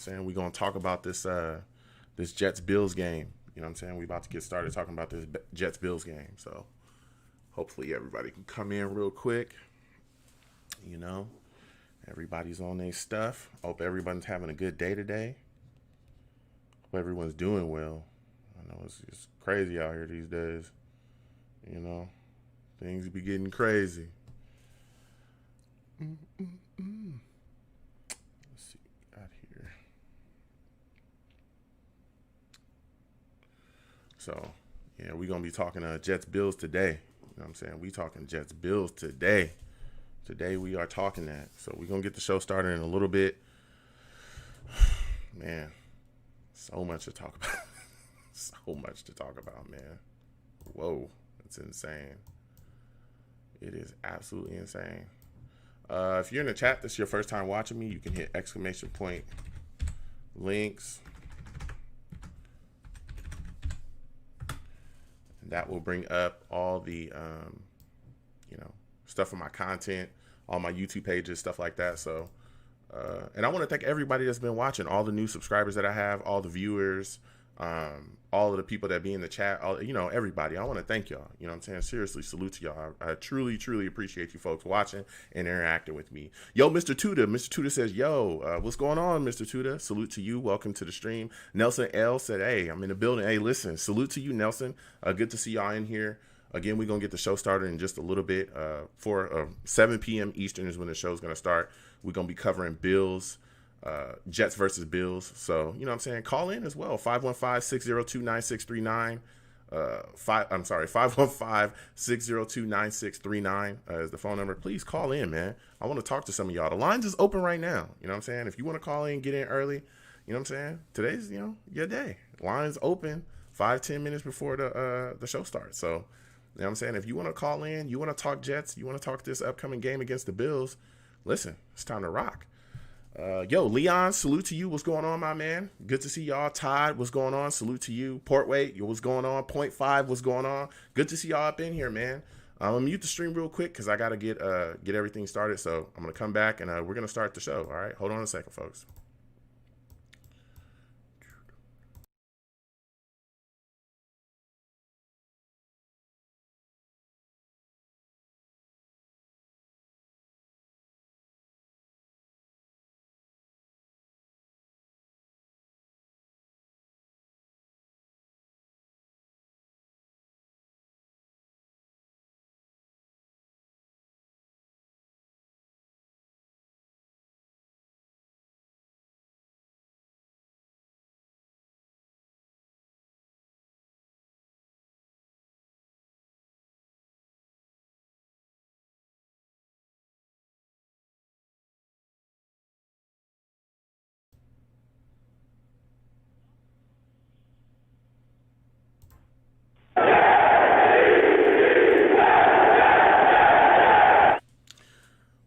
Saying we're gonna talk about this Jets Bills game. You know what I'm saying? We about to get started talking about this Jets Bills game. So hopefully everybody can come in real quick. You know, everybody's on their stuff. Hope everyone's having a good day today. Hope everyone's doing well. I know it's crazy out here these days. You know, things be getting crazy. Let's see what we got here. So, yeah, we're going to be talking Jets Bills today. You know what I'm saying? We talking Jets Bills today. Today we are talking that. So we're going to get the show started in a little bit. Man, so much to talk about. So much to talk about, man. Whoa, it's insane. It is absolutely insane. If you're in the chat, this is your first time watching me, you can hit exclamation point links. That will bring up all the, stuff from my content, all my YouTube pages, stuff like that. So, and I want to thank everybody that's been watching, all the new subscribers that I have, all the viewers, all of the people that be in the chat, everybody. I want to thank y'all. You know what I'm saying? Seriously, salute to y'all. I truly, truly appreciate you folks watching and interacting with me. Yo, Mr. Tuda. Mr. Tuda says, yo, what's going on, Mr. Tuda? Salute to you. Welcome to the stream. Nelson L said, hey, I'm in the building. Hey, listen, salute to you, Nelson. Good to see y'all in here. Again, we're going to get the show started in just a little bit. For 7 p.m. Eastern is when the show's going to start. We're going to be covering Bills. Jets versus Bills. So, you know what I'm saying? Call in as well. 515-602-9639. 515-602-9639 is the phone number. Please call in, man. I want to talk to some of y'all. The lines is open right now. You know what I'm saying? If you want to call in, get in early. You know what I'm saying? Today's, your day. Lines open 5-10 minutes before the show starts. So, you know what I'm saying? If you want to call in, you want to talk Jets, you want to talk this upcoming game against the Bills, listen, it's time to rock. Yo, Leon, salute to you. What's going on, my man? Good to see y'all. Todd, what's going on? Salute to you. Portway, what's going on? Point 5, what's going on? Good to see y'all up in here, man. I'm gonna mute the stream real quick because I gotta get everything started. So I'm gonna come back and we're gonna start the show. All right, hold on a second, folks.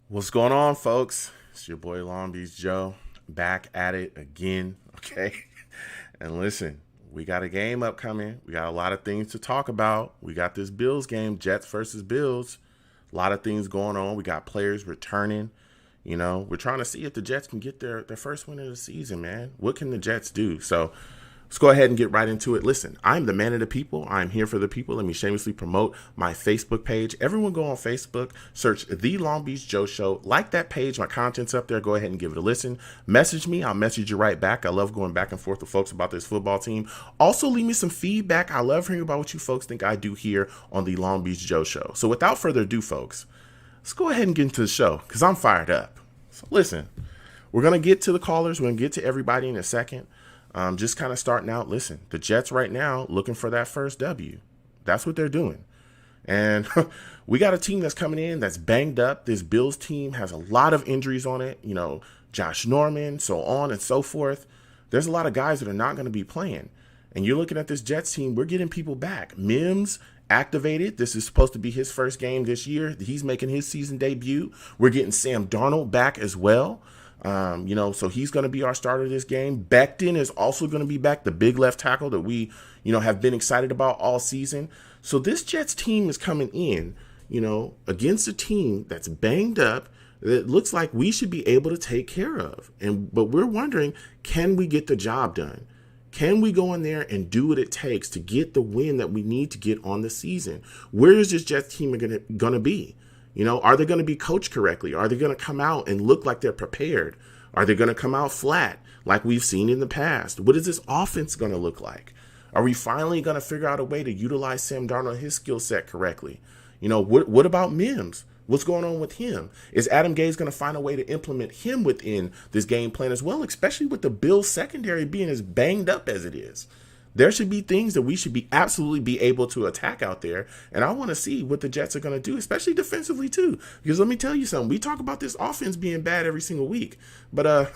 What's going on, folks? It's your boy Long Beach Joe, back at it again, okay? And listen, we got a game upcoming. We got a lot of things to talk about. We got this Bills game, Jets versus Bills. A lot of things going on. We got players returning. We're trying to see if the Jets can get their first win of the season, man. What can the Jets do? So let's go ahead and get right into it. Listen, I'm the man of the people. I'm here for the people. Let me shamelessly promote my Facebook page. Everyone go on Facebook, search The Long Beach Joe Show. Like that page. My content's up there. Go ahead and give it a listen. Message me. I'll message you right back. I love going back and forth with folks about this football team. Also, leave me some feedback. I love hearing about what you folks think I do here on The Long Beach Joe Show. So without further ado, folks, let's go ahead and get into the show because I'm fired up. So listen, we're going to get to the callers. We're going to get to everybody in a second. Just kind of starting out, listen, the Jets right now looking for that first W. That's what they're doing. And we got a team that's coming in that's banged up. This Bills team has a lot of injuries on it. Josh Norman, so on and so forth. There's a lot of guys that are not going to be playing. And you're looking at this Jets team, we're getting people back. Mims activated. This is supposed to be his first game this year. He's making his season debut. We're getting Sam Darnold back as well. So he's going to be our starter this game. Becton is also going to be back, the big left tackle that we, have been excited about all season. So this Jets team is coming in, against a team that's banged up, it looks like we should be able to take care of. But we're wondering, can we get the job done? Can we go in there and do what it takes to get the win that we need to get on the season? Where is this Jets team going to be? You know, are they going to be coached correctly? Are they going to come out and look like they're prepared? Are they going to come out flat like we've seen in the past? What is this offense going to look like? Are we finally going to figure out a way to utilize Sam Darnold, his skill set correctly? You know, what about Mims? What's going on with him? Is Adam Gase going to find a way to implement him within this game plan as well, especially with the Bills secondary being as banged up as it is? There should be things that we should be absolutely be able to attack out there. And I want to see what the Jets are going to do, especially defensively too. Because let me tell you something. We talk about this offense being bad every single week, but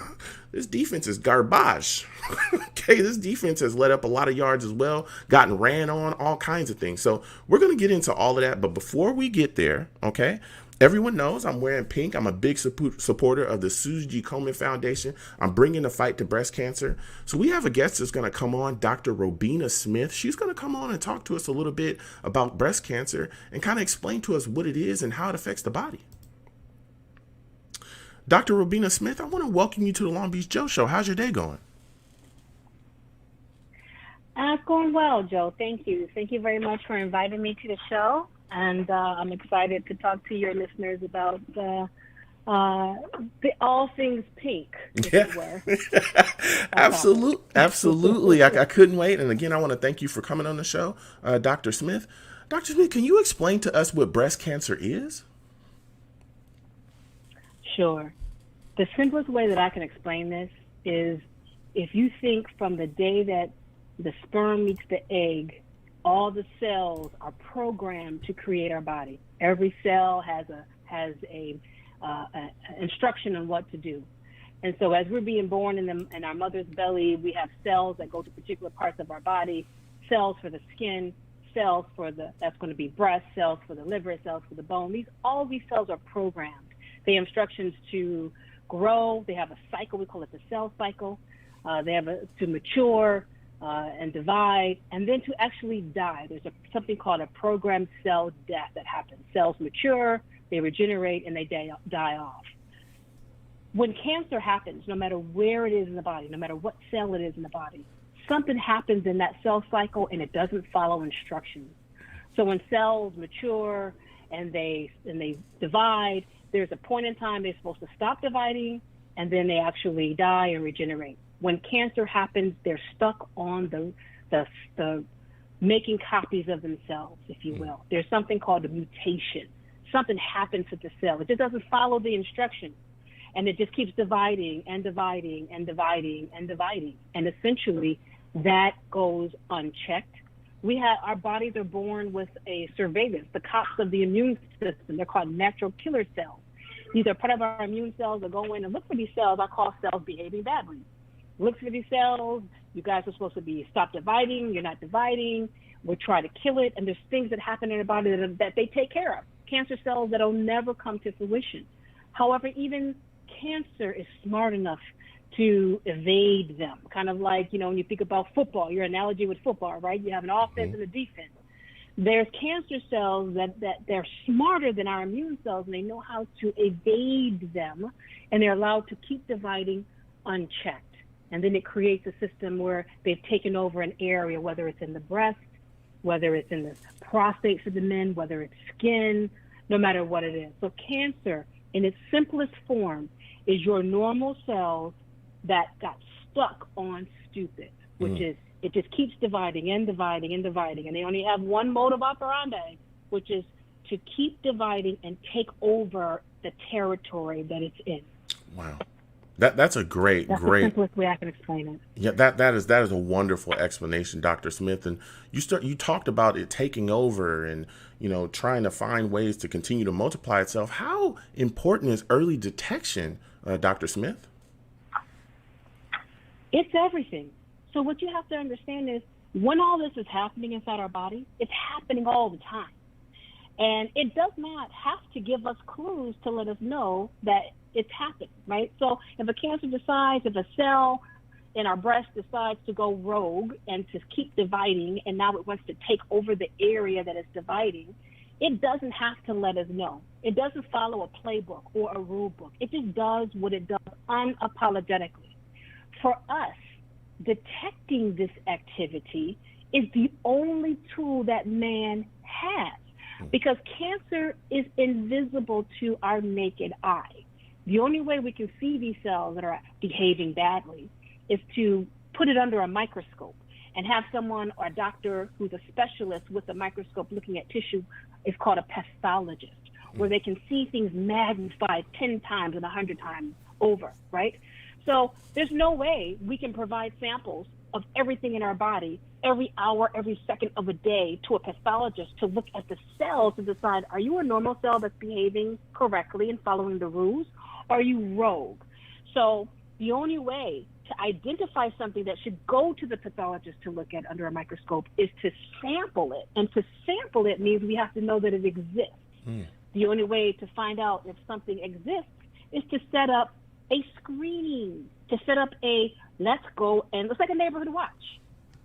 this defense is garbage. Okay, this defense has let up a lot of yards as well, gotten ran on, all kinds of things. So we're going to get into all of that. But before we get there, okay, everyone knows I'm wearing pink. I'm a big supporter of the Susan G. Komen Foundation. I'm bringing the fight to breast cancer. So we have a guest that's going to come on, Dr. Robina Smith. She's going to come on and talk to us a little bit about breast cancer and kind of explain to us what it is and how it affects the body. Dr. Robina Smith, I want to welcome you to the Long Beach Joe Show. How's your day going? It's going well, Joe. Thank you. Thank you very much for inviting me to the show. And I'm excited to talk to your listeners about all things pink, if you were. Absolutely. I couldn't wait. And again, I want to thank you for coming on the show, Dr. Smith. Dr. Smith, can you explain to us what breast cancer is? Sure. The simplest way that I can explain this is if you think from the day that the sperm meets the egg, all the cells are programmed to create our body. Every cell has a instruction on what to do. And so as we're being born in our mother's belly, we have cells that go to particular parts of our body, cells for the skin, cells that's going to be breast, cells for the liver, cells for the bone. All these cells are programmed. They have instructions to grow. They have a cycle. We call it the cell cycle. They have to mature, and divide, and then to actually die. There's something called a programmed cell death that happens. Cells mature, they regenerate, and they die off. When cancer happens, no matter where it is in the body, no matter what cell it is in the body, something happens in that cell cycle and it doesn't follow instructions. So when cells mature and they divide, there's a point in time they're supposed to stop dividing, and then they actually die and regenerate. When cancer happens, they're stuck on the making copies of themselves, if you will. There's something called a mutation. Something happens to the cell. It just doesn't follow the instructions. And it just keeps dividing and dividing and dividing and dividing. And essentially, that goes unchecked. Our bodies are born with a surveillance, the cops of the immune system. They're called natural killer cells. These are part of our immune cells that go in and look for these cells. I call cells behaving badly. Look for these cells. You guys are supposed to stop dividing. You're not dividing. We'll try to kill it. And there's things that happen in the body that they take care of. Cancer cells that'll never come to fruition. However, even cancer is smart enough to evade them. Kind of like, when you think about football, your analogy with football, right? You have an offense and a defense. There's cancer cells that they're smarter than our immune cells, and they know how to evade them, and they're allowed to keep dividing unchecked. And then it creates a system where they've taken over an area, whether it's in the breast, whether it's in the prostate for the men, whether it's skin, no matter what it is. So cancer, in its simplest form, is your normal cells that got stuck on stupid, which is it just keeps dividing and dividing and dividing. And they only have one mode of operandi, which is to keep dividing and take over the territory that it's in. Wow. That's a great. The simplest way I can explain it. Yeah, that is a wonderful explanation, Dr. Smith. And you talked about it taking over and trying to find ways to continue to multiply itself. How important is early detection, Dr. Smith? It's everything. So what you have to understand is when all this is happening inside our body, it's happening all the time. And it does not have to give us clues to let us know that it's happening, right? So if a cell in our breast decides to go rogue and to keep dividing, and now it wants to take over the area that is dividing, it doesn't have to let us know. It doesn't follow a playbook or a rule book. It just does what it does unapologetically. For us, detecting this activity is the only tool that man has, because cancer is invisible to our naked eye. The only way we can see these cells that are behaving badly is to put it under a microscope and have someone or a doctor who's a specialist with a microscope looking at tissue. Is called a pathologist, where they can see things magnified 10 times and 100 times over, right? So there's no way we can provide samples of everything in our body every hour, every second of a day to a pathologist to look at the cells to decide, are you a normal cell that's behaving correctly and following the rules? Or are you rogue? So the only way to identify something that should go to the pathologist to look at under a microscope is to sample it. And to sample it means we have to know that it exists. The only way to find out if something exists is to set up a screening, to set up a let's go, and it's like a neighborhood watch,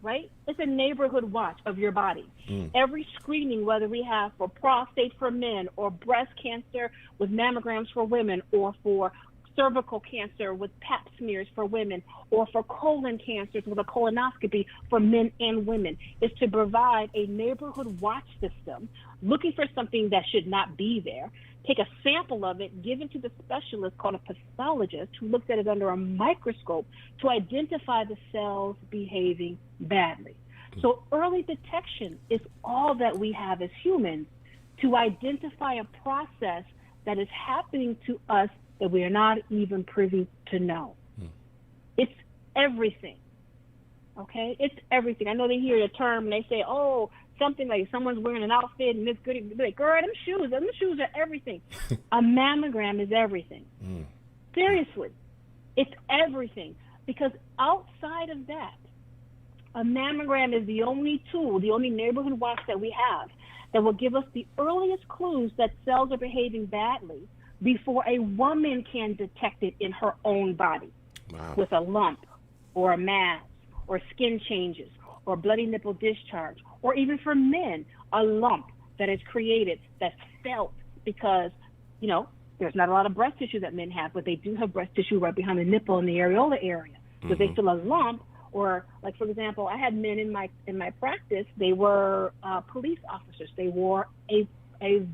right? It's a neighborhood watch of your body. Every screening, whether we have for prostate for men or breast cancer with mammograms for women, or for cervical cancer with pap smears for women, or for colon cancers with a colonoscopy for men and women, is to provide a neighborhood watch system looking for something that should not be there, take a sample of it, give it to the specialist called a pathologist who looks at it under a microscope to identify the cells behaving badly. So early detection is all that we have as humans to identify a process that is happening to us that we are not even privy to know. It's everything, okay? It's everything. I know they hear a term and they say, oh, something like someone's wearing an outfit and it's good. Like, girl, them shoes are everything. A mammogram is everything. Seriously, it's everything. Because outside of that, a mammogram is the only tool, the only neighborhood watch that we have that will give us the earliest clues that cells are behaving badly before a woman can detect it in her own body. With a lump or a mass or skin changes or bloody nipple discharge, or even for men, a lump that is created that's felt because, you know, there's not a lot of breast tissue that men have, but they do have breast tissue right behind the nipple in the areola area. So they feel a lump, or like, for example, I had men in my practice, they were police officers. They wore a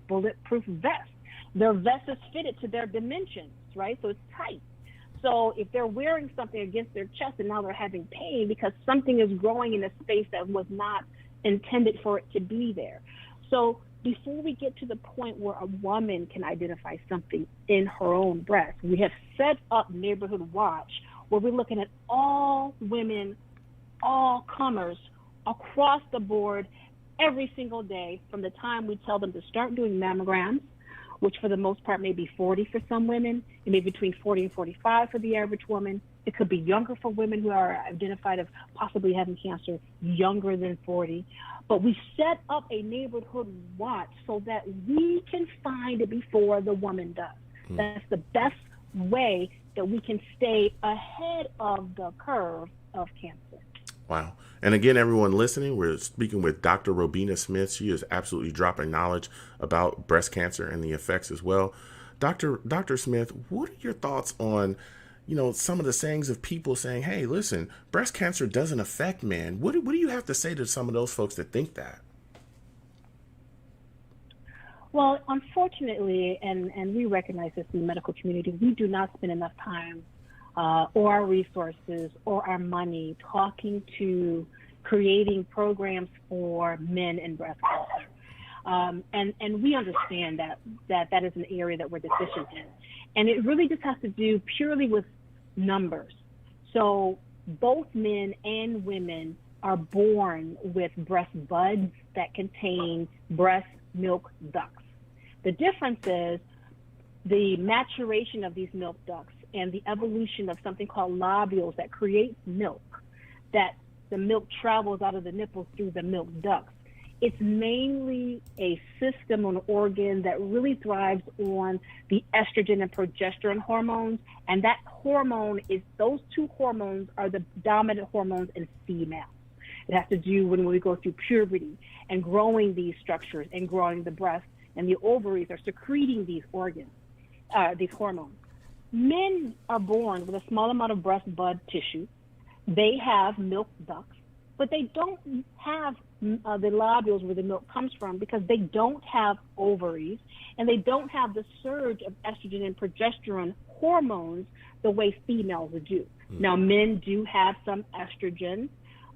bulletproof vest. Their vest is fitted to their dimensions, right? So it's tight. So if they're wearing something against their chest and now they're having pain because something is growing in a space that was not intended for it to be there. So before we get to the point where a woman can identify something in her own breast, we have set up Neighborhood Watch, where we're looking at all women, all comers across the board every single day, from the time we tell them to start doing mammograms, which for the most part may be 40 for some women, it may be between 40 and 45 for the average woman. It could be younger for women who are identified as possibly having cancer younger than 40. But we set up a neighborhood watch so that we can find it before the woman does. That's the best way that we can stay ahead of the curve of cancer. Wow. And again, everyone listening, we're speaking with Dr. Robina Smith. She is absolutely dropping knowledge about breast cancer and the effects as well. Dr. Smith, what are your thoughts on, you know, some of the sayings of people saying, hey, listen, breast cancer doesn't affect men? What do you have to say to some of those folks that think that? Well, unfortunately, and we recognize this in the medical community, we do not spend enough time or our resources or our money talking to creating programs for men in breast cancer. And we understand that is an area that we're deficient in. And it really just has to do purely with numbers. So both men and women are born with breast buds that contain breast milk ducts. The difference is the maturation of these milk ducts and the evolution of something called lobules that creates milk, that the milk travels out of the nipples through the milk ducts. It's mainly a system, an organ that really thrives on the estrogen and progesterone hormones. And that hormone those two hormones are the dominant hormones in females. It has to do when we go through puberty and growing these structures and growing the breast, and the ovaries are secreting these organs, these hormones. Men are born with a small amount of breast bud tissue. They have milk ducts, but they don't have the lobules where the milk comes from because they don't have ovaries and they don't have the surge of estrogen and progesterone hormones the way females do. Now, men do have some estrogen,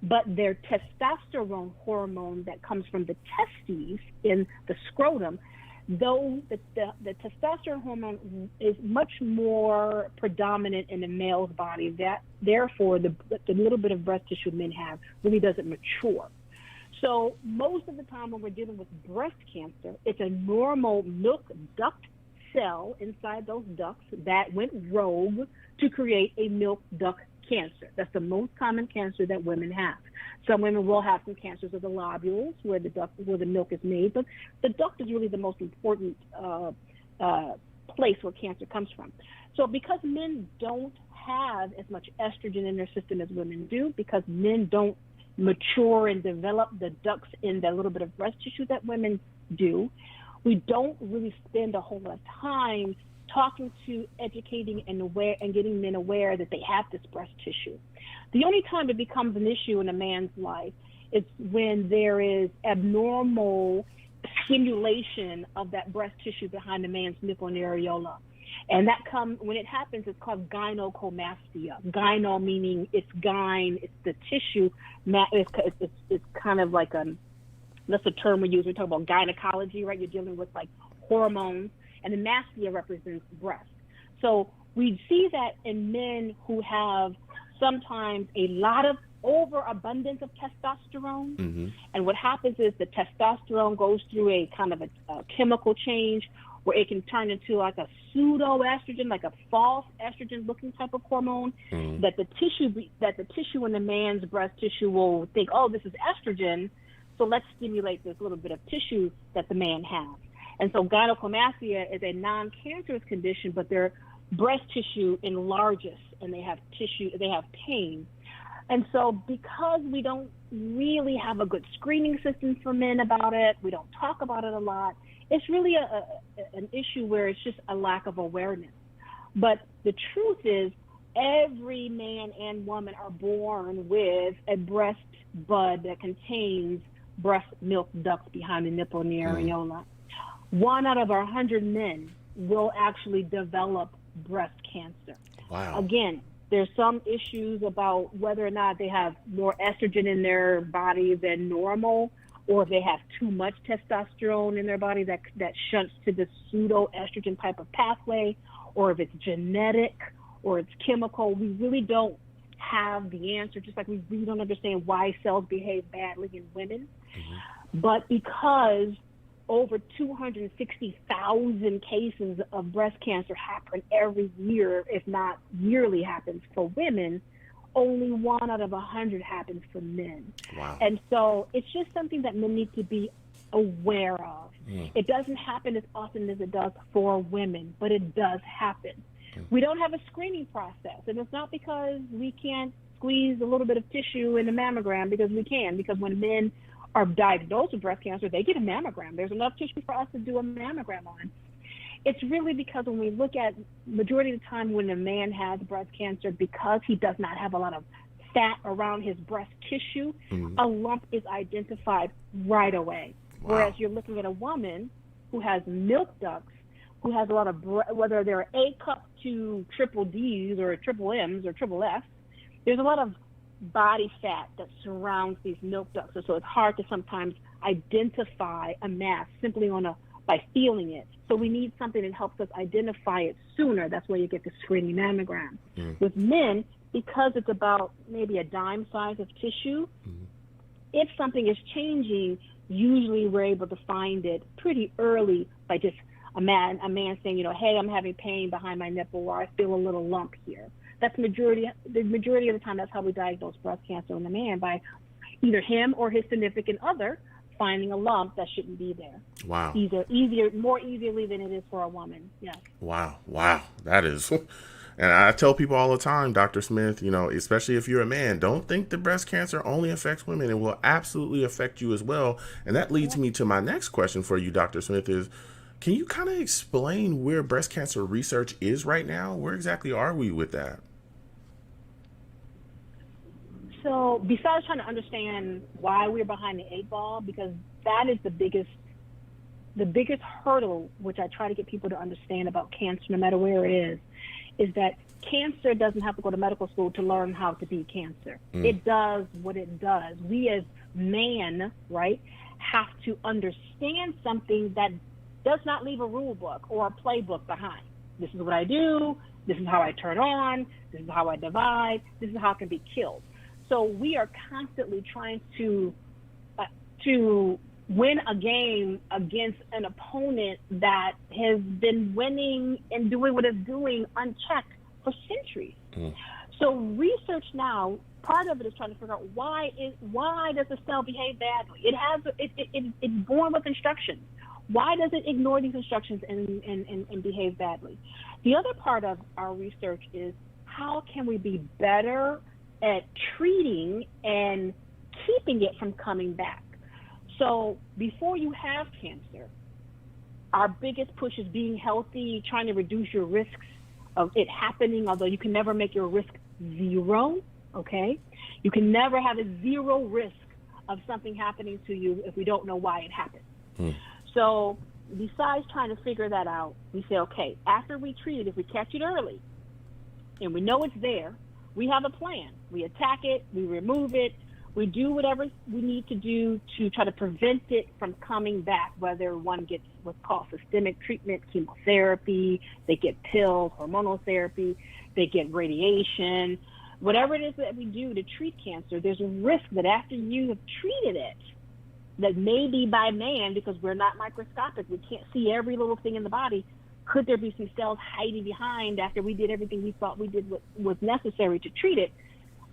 but their testosterone hormone that comes from the testes in the scrotum, though the testosterone hormone is much more predominant in the male's body, that therefore the little bit of breast tissue men have really doesn't mature. So most of the time when we're dealing with breast cancer, it's a normal milk duct cell inside those ducts that went rogue to create a milk duct cancer. That's the most common cancer that women have. Some women will have some cancers of the lobules where the milk is made, but the duct is really the most important place where cancer comes from. So because men don't have as much estrogen in their system as women do, because men don't mature and develop the ducts in the little bit of breast tissue that women do, we don't really spend a whole lot of time talking to, educating, and getting men aware that they have this breast tissue. The only time it becomes an issue in a man's life is when there is abnormal stimulation of that breast tissue behind the man's nipple and areola. And when it happens, it's called gynecomastia. Gyno meaning it's it's the tissue. It's kind of like that's the term we use. We talk about gynecology, right? You're dealing with like hormones, and the mastia represents breast. So we see that in men who have sometimes a lot of overabundance of testosterone. Mm-hmm. And what happens is the testosterone goes through a kind of a chemical change where it can turn into like a pseudo-estrogen, like a false estrogen-looking type of hormone, that the tissue in the man's breast tissue will think, oh, this is estrogen, so let's stimulate this little bit of tissue that the man has. And so gynecomastia is a non-cancerous condition, but their breast tissue enlarges and they have pain. And so because we don't really have a good screening system for men about it, we don't talk about it a lot, it's really an issue where it's just a lack of awareness. But the truth is every man and woman are born with a breast bud that contains breast milk ducts behind the nipple and the areola. 1 out of 100 men will actually develop breast cancer. Wow. Again, there's some issues about whether or not they have more estrogen in their body than normal, or if they have too much testosterone in their body that shunts to the pseudo-estrogen type of pathway, or if it's genetic or it's chemical. We really don't have the answer, just like we really don't understand why cells behave badly in women. Mm-hmm. But because over 260,000 cases of breast cancer happen every year, if not yearly happens for women, only 1 out of 100 happens for men. Wow. And so it's just something that men need to be aware of. It doesn't happen as often as it does for women, but it does happen. We don't have a screening process, and it's not because we can't squeeze a little bit of tissue in the mammogram, because we can, because when men are diagnosed with breast cancer, they get a mammogram. There's enough tissue for us to do a mammogram on. It's really because when we look at majority of the time when a man has breast cancer, because he does not have a lot of fat around his breast tissue, a lump is identified right away. Wow. Whereas you're looking at a woman who has milk ducts, who has a lot of, whether they're A cup to triple Ds or triple Ms or triple Fs, there's a lot of body fat that surrounds these milk ducts. So it's hard to sometimes identify a mass simply by feeling it. So we need something that helps us identify it sooner. That's why you get the screening mammogram. With men, because it's about maybe a dime size of tissue, if something is changing, usually we're able to find it pretty early by just a man saying, hey, I'm having pain behind my nipple, or I feel a little lump here. That's the majority of the time. That's how we diagnose breast cancer in a man, by either him or his significant other finding a lump that shouldn't be there. Wow. More easily than it is for a woman. Yeah. Wow. That is, And I tell people all the time, Dr. Smith, especially if you're a man, don't think that breast cancer only affects women. It will absolutely affect you as well. And that leads me to my next question for you, Dr. Smith, is can you kind of explain where breast cancer research is right now? Where exactly are we with that? So besides trying to understand why we're behind the eight ball, because that is the biggest hurdle, which I try to get people to understand about cancer, no matter where it is that cancer doesn't have to go to medical school to learn how to beat cancer. It does what it does. We as man, right, have to understand something that does not leave a rule book or a playbook behind. This is what I do. This is how I turn on. This is how I divide. This is how I can be killed. So we are constantly trying to win a game against an opponent that has been winning and doing what it's doing unchecked for centuries. So research now, part of it is trying to figure out why does the cell behave badly? It's born with instructions. Why does it ignore these instructions and behave badly? The other part of our research is how can we be better at treating and keeping it from coming back? So before you have cancer, our biggest push is being healthy, trying to reduce your risks of it happening, although you can never make your risk zero, okay? You can never have a zero risk of something happening to you if we don't know why it happened. So besides trying to figure that out, we say, okay, after we treat it, if we catch it early and we know it's there, we have a plan. We attack it, we remove it, we do whatever we need to do to try to prevent it from coming back, whether one gets what's called systemic treatment, chemotherapy, they get pills, hormonal therapy, they get radiation. Whatever it is that we do to treat cancer, there's a risk that after you have treated it, that maybe by man, because we're not microscopic, we can't see every little thing in the body, could there be some cells hiding behind after we did everything we thought we did what was necessary to treat it?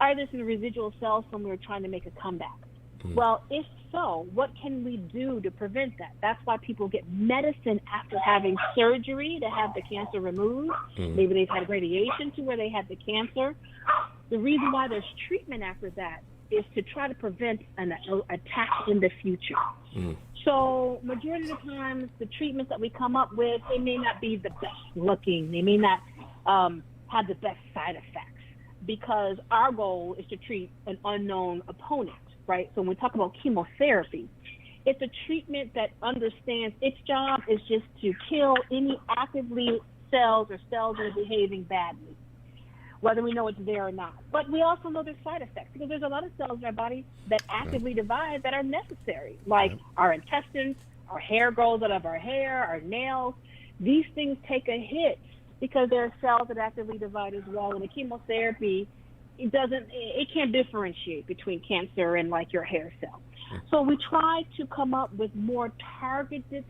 Are there some residual cells when we were trying to make a comeback? Well, if so, what can we do to prevent that? That's why people get medicine after having surgery to have the cancer removed. Maybe they've had radiation to where they had the cancer. The reason why there's treatment after that is to try to prevent an attack in the future. So majority of the times, the treatments that we come up with, they may not be the best looking. They may not have the best side effects, because our goal is to treat an unknown opponent, right? So when we talk about chemotherapy, it's a treatment that understands its job is just to kill any actively cells or cells that are behaving badly, whether we know it's there or not. But we also know there's side effects, because there's a lot of cells in our body that actively divide that are necessary, like our intestines, our hair grows out of our hair, our nails. These things take a hit because there are cells that actively divide as well. And the chemotherapy, it can't differentiate between cancer and like your hair cell. So we try to come up with more targeted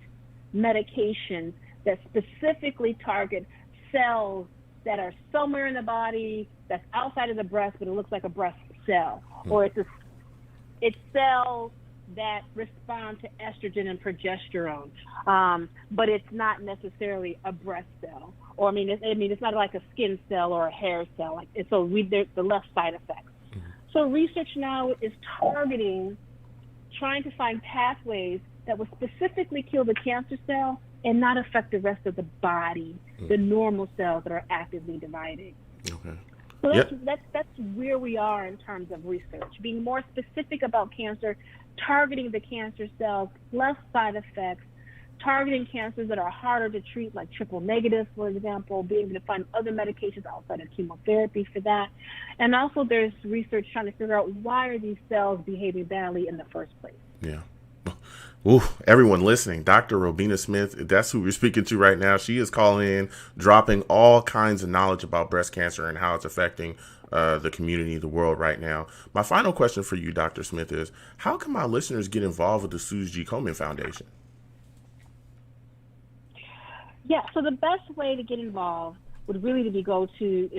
medications that specifically target cells that are somewhere in the body that's outside of the breast, but it looks like a breast cell, or it's cells that respond to estrogen and progesterone, but it's not necessarily a breast cell, or it's not like a skin cell or a hair cell. There's the less side effects. So research now is trying to find pathways that will specifically kill the cancer cell and not affect the rest of the body, the normal cells that are actively dividing. Okay. So that's where we are in terms of research, being more specific about cancer, targeting the cancer cells, less side effects, targeting cancers that are harder to treat, like triple negative, for example, being able to find other medications outside of chemotherapy for that. And also there's research trying to figure out why are these cells behaving badly in the first place. Yeah. Ooh, everyone listening, Dr. Robina Smith, that's who we're speaking to right now. She is calling in, dropping all kinds of knowledge about breast cancer and how it's affecting the community, the world right now. My final question for you, Dr. Smith, is how can my listeners get involved with the Suze G. Komen Foundation? Yeah, so the best way to get involved would really to go to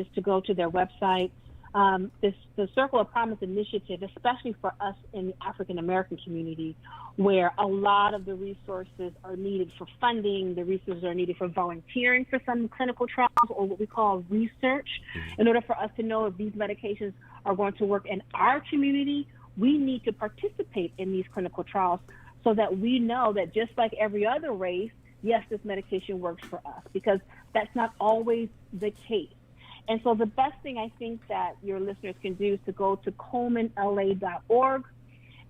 their website. The Circle of Promise initiative, especially for us in the African American community, where a lot of the resources are needed for funding, the resources are needed for volunteering for some clinical trials, or what we call research. In order for us to know if these medications are going to work in our community, we need to participate in these clinical trials so that we know that just like every other race, yes, this medication works for us, because that's not always the case. And so the best thing I think that your listeners can do is to go to ColemanLA.org,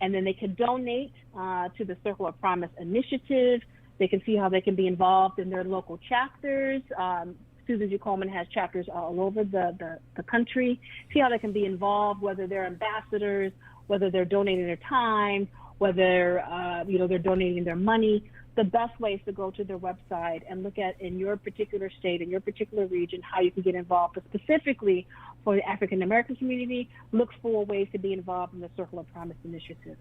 and then they can donate to the Circle of Promise initiative. They can see how they can be involved in their local chapters. Susan G. Komen has chapters all over the country. See how they can be involved, whether they're ambassadors, whether they're donating their time, whether they're donating their money. The best way is to go to their website and look at, in your particular state, in your particular region, how you can get involved. But specifically for the African American community, look for ways to be involved in the Circle of Promise initiative.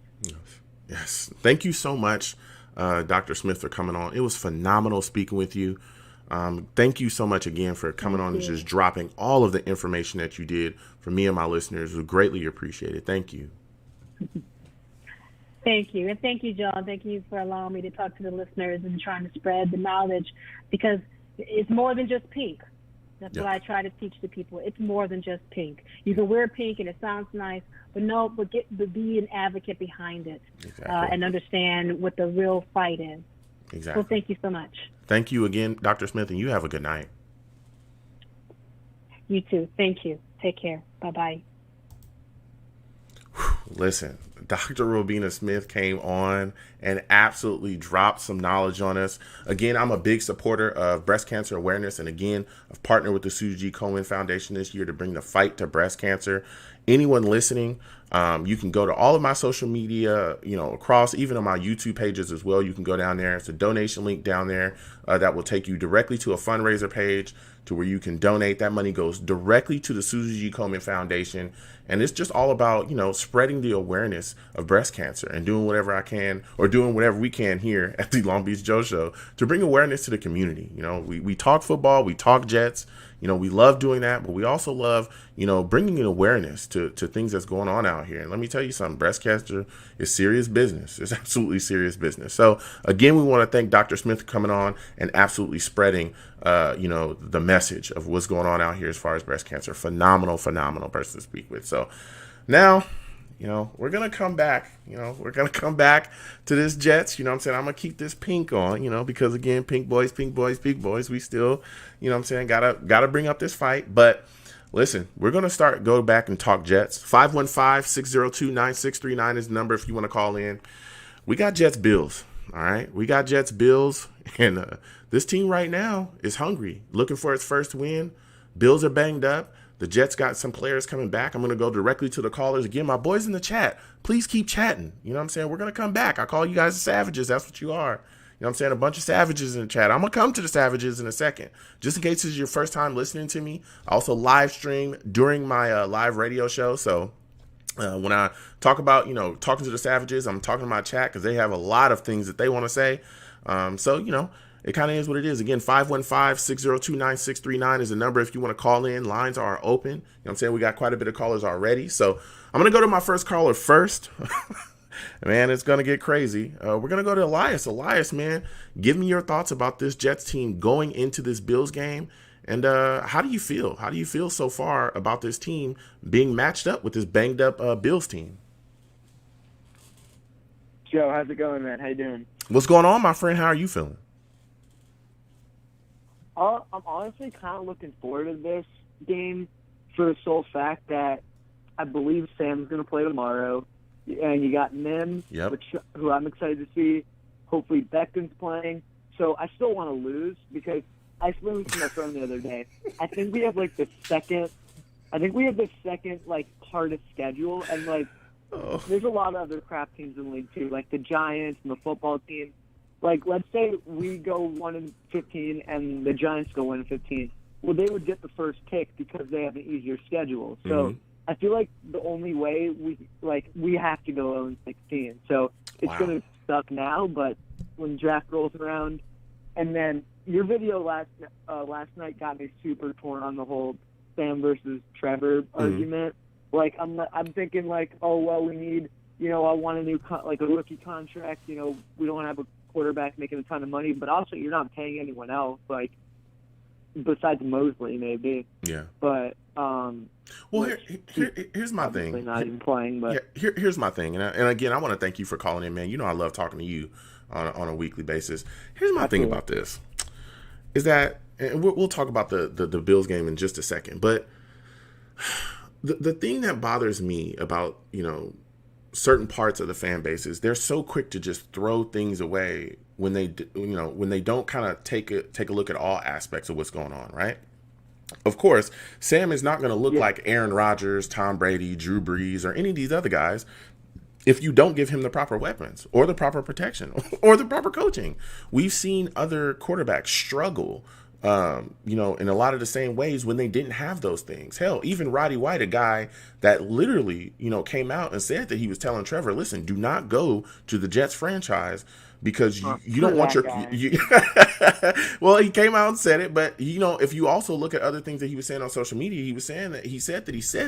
Yes. Thank you so much, Dr. Smith, for coming on. It was phenomenal speaking with you. Thank you so much again for coming on and just dropping all of the information that you did for me and my listeners. We greatly appreciate it. Thank you. Thank you. And thank you, John. Thank you for allowing me to talk to the listeners and trying to spread the knowledge, because it's more than just pink. That's what I try to teach the people. It's more than just pink. You can wear pink and it sounds nice, but be an advocate behind it. And understand what the real fight is. Exactly. So thank you so much. Thank you again, Dr. Smith, and you have a good night. You too. Thank you. Take care. Bye-bye. Listen, Dr. Robina Smith came on and absolutely dropped some knowledge on us. Again, I'm a big supporter of breast cancer awareness. And again, I've partnered with the Susan G. Komen Foundation this year to bring the fight to breast cancer. Anyone listening, you can go to all of my social media, across, even on my YouTube pages as well. You can go down there. It's a donation link down there that will take you directly to a fundraiser page to where you can donate. That money goes directly to the Susan G. Komen Foundation. And it's just all about, spreading the awareness of breast cancer and doing whatever I can, or doing whatever we can here at the Long Beach Joe Show to bring awareness to the community. We talk football, we talk Jets, we love doing that, but we also love, bringing in awareness to things that's going on out here. And let me tell you something, breast cancer is serious business. It's absolutely serious business. So again, we want to thank Dr. Smith for coming on and absolutely spreading, the message of what's going on out here as far as breast cancer. Phenomenal person to speak with. So now, we're going to come back, we're going to come back to this Jets. I'm going to keep this pink on, because again, pink boys, we still, gotta bring up this fight. But listen, we're going to go back and talk Jets. 515-602-9639 is the number if you want to call in. We got Jets Bills. All right. We got Jets Bills, and this team right now is hungry, looking for its first win. Bills are banged up. The Jets got some players coming back. I'm going to go directly to the callers. Again, my boys in the chat, please keep chatting. We're going to come back. I call you guys the savages. That's what you are. A bunch of savages in the chat. I'm going to come to the savages in a second. Just in case this is your first time listening to me, I also live stream during my live radio show. So when I talk about, talking to the savages, I'm talking to my chat because they have a lot of things that they want to say. It kind of is what it is. Again, 515-602-9639 is the number if you want to call in. Lines are open. We got quite a bit of callers already. So I'm going to go to my first caller first. Man, it's going to get crazy. We're going to go to Elias. Elias, man, give me your thoughts about this Jets team going into this Bills game. And how do you feel? How do you feel so far about this team being matched up with this banged up Bills team? Joe, how's it going, man? How you doing? What's going on, my friend? How are you feeling? I'm honestly kind of looking forward to this game for the sole fact that I believe Sam's going to play tomorrow. And you got Mims, who I'm excited to see. Hopefully Beckton's playing. So I still want to lose because I explained this to my friend the other day. I think we have the second hardest schedule, and there's a lot of other crap teams in the league too, like the Giants and the football team. Let's say we go 1-15 and the Giants go 1-15. Well, they would get the first pick because they have an easier schedule. So I feel like the only way we have to go 0-16. So it's going to suck now, but when draft rolls around, and then your video last night got me super torn on the whole Sam versus Trevor argument. Like I'm thinking like, oh well, we need, I want a new a rookie contract. We don't have a quarterback making a ton of money, but also you're not paying anyone else, like besides Mosley maybe. Yeah. But well, here's my thing. Not even playing, but here's my thing, and again, I want to thank you for calling in, man. I love talking to you on a weekly basis. Here's my thing about this, is that, and we'll talk about the Bills game in just a second, but the thing that bothers me about certain parts of the fan base is they're so quick to just throw things away when they don't kind of take a look at all aspects of what's going on, right? Of course, Sam is not going to look like Aaron Rodgers, Tom Brady, Drew Brees, or any of these other guys if you don't give him the proper weapons or the proper protection or the proper coaching. We've seen other quarterbacks struggle, in a lot of the same ways when they didn't have those things. Hell, even Roddy White, a guy that literally, came out and said that he was telling Trevor, listen, do not go to the Jets franchise because you don't want well, he came out and said it, but if you also look at other things that he was saying on social media, he said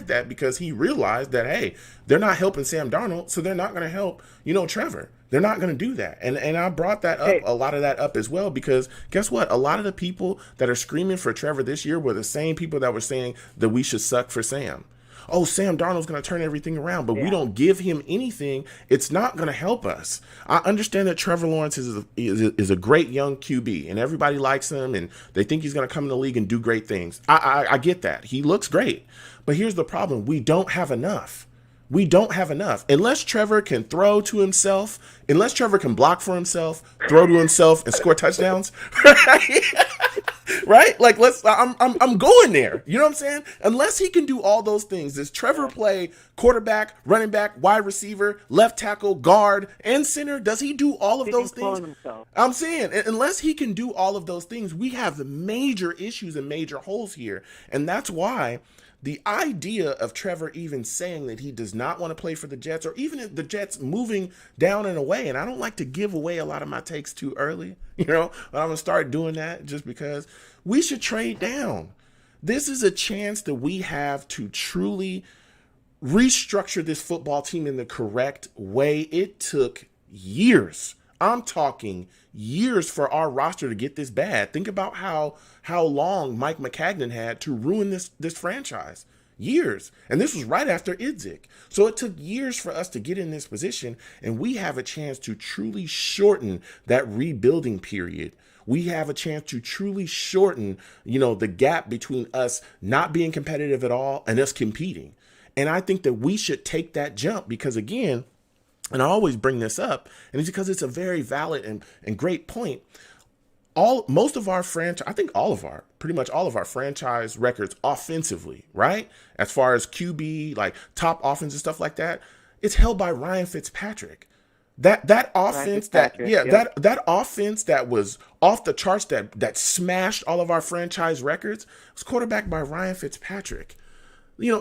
that because he realized that, hey, they're not helping Sam Darnold, so they're not going to help, Trevor. They're not going to do that. And I brought that up, a lot of that up as well, because guess what? A lot of the people that are screaming for Trevor this year were the same people that were saying that we should suck for Sam. Oh, Sam Darnold's going to turn everything around, but we don't give him anything. It's not going to help us. I understand that Trevor Lawrence is a great young QB, and everybody likes him, and they think he's going to come in the league and do great things. I get that. He looks great. But here's the problem. We don't have enough. We don't have enough. Unless Trevor can throw to himself, unless Trevor can block for himself, throw to himself, and score touchdowns, right? Like, I'm going there. You know what I'm saying? Unless he can do all those things, does Trevor play quarterback, running back, wide receiver, left tackle, guard, and center? Does he do all of those things? I'm saying, unless he can do all of those things, we have the major issues and major holes here. And that's why the idea of Trevor even saying that he does not want to play for the Jets, or even the Jets moving down and away, and I don't like to give away a lot of my takes too early, but I'm going to start doing that just because we should trade down. This is a chance that we have to truly restructure this football team in the correct way. It took years. I'm talking years for our roster to get this bad. Think about how long Mike McCagnon had to ruin this franchise. Years. And this was right after Idzik. So it took years for us to get in this position, and we have a chance to truly shorten that rebuilding period. We have a chance to truly shorten, the gap between us not being competitive at all and us competing. And I think that we should take that jump because, again, and I always bring this up, and it's because it's a very valid and great point. Most of our franchise, I think pretty much all of our franchise records offensively, right? As far as QB, like top offense and stuff like that, it's held by Ryan Fitzpatrick. That offense that offense that was off the charts, that smashed all of our franchise records, was quarterbacked by Ryan Fitzpatrick.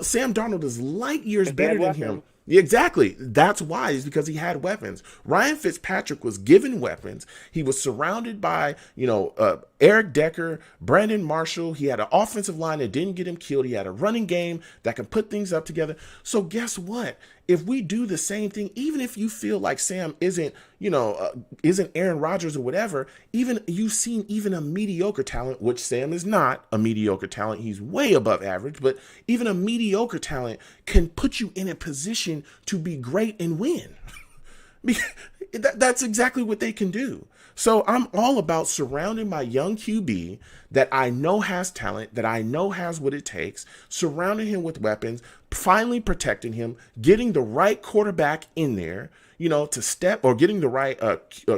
Sam Darnold is light years better than him. Exactly. That's why, is because he had weapons. Ryan Fitzpatrick was given weapons. He was surrounded by, Eric Decker, Brandon Marshall. He had an offensive line that didn't get him killed. He had a running game that can put things up together. So guess what? If we do the same thing, even if you feel like Sam isn't Aaron Rodgers or whatever, even you've seen even a mediocre talent, which Sam is not a mediocre talent. He's way above average, but even a mediocre talent can put you in a position to be great and win. That's exactly what they can do. So I'm all about surrounding my young QB that I know has talent, that I know has what it takes, surrounding him with weapons, finally protecting him, getting the right quarterback in there, to step, or getting the right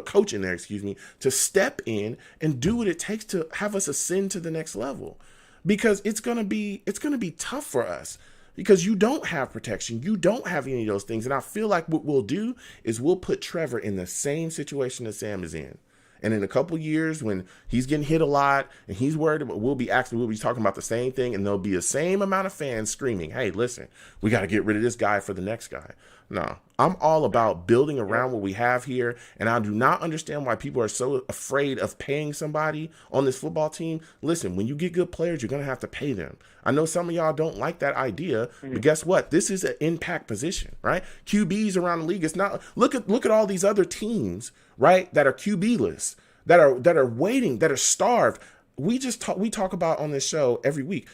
coach in there, to step in and do what it takes to have us ascend to the next level. Because it's going to be tough for us. Because you don't have protection. You don't have any of those things. And I feel like what we'll do is we'll put Trevor in the same situation that Sam is in. And in a couple years, when he's getting hit a lot and he's worried about, we'll be talking about the same thing, and there'll be the same amount of fans screaming, hey, listen, we got to get rid of this guy for the next guy. No, I'm all about building around what we have here. And I do not understand why people are so afraid of paying somebody on this football team. Listen, when you get good players, you're going to have to pay them. I know some of y'all don't like that idea, but guess what? This is an impact position, right? QBs around the league. It's not, look at all these other teams, right, that are QB-less, that are waiting, that are starved. We talk about on this show every week.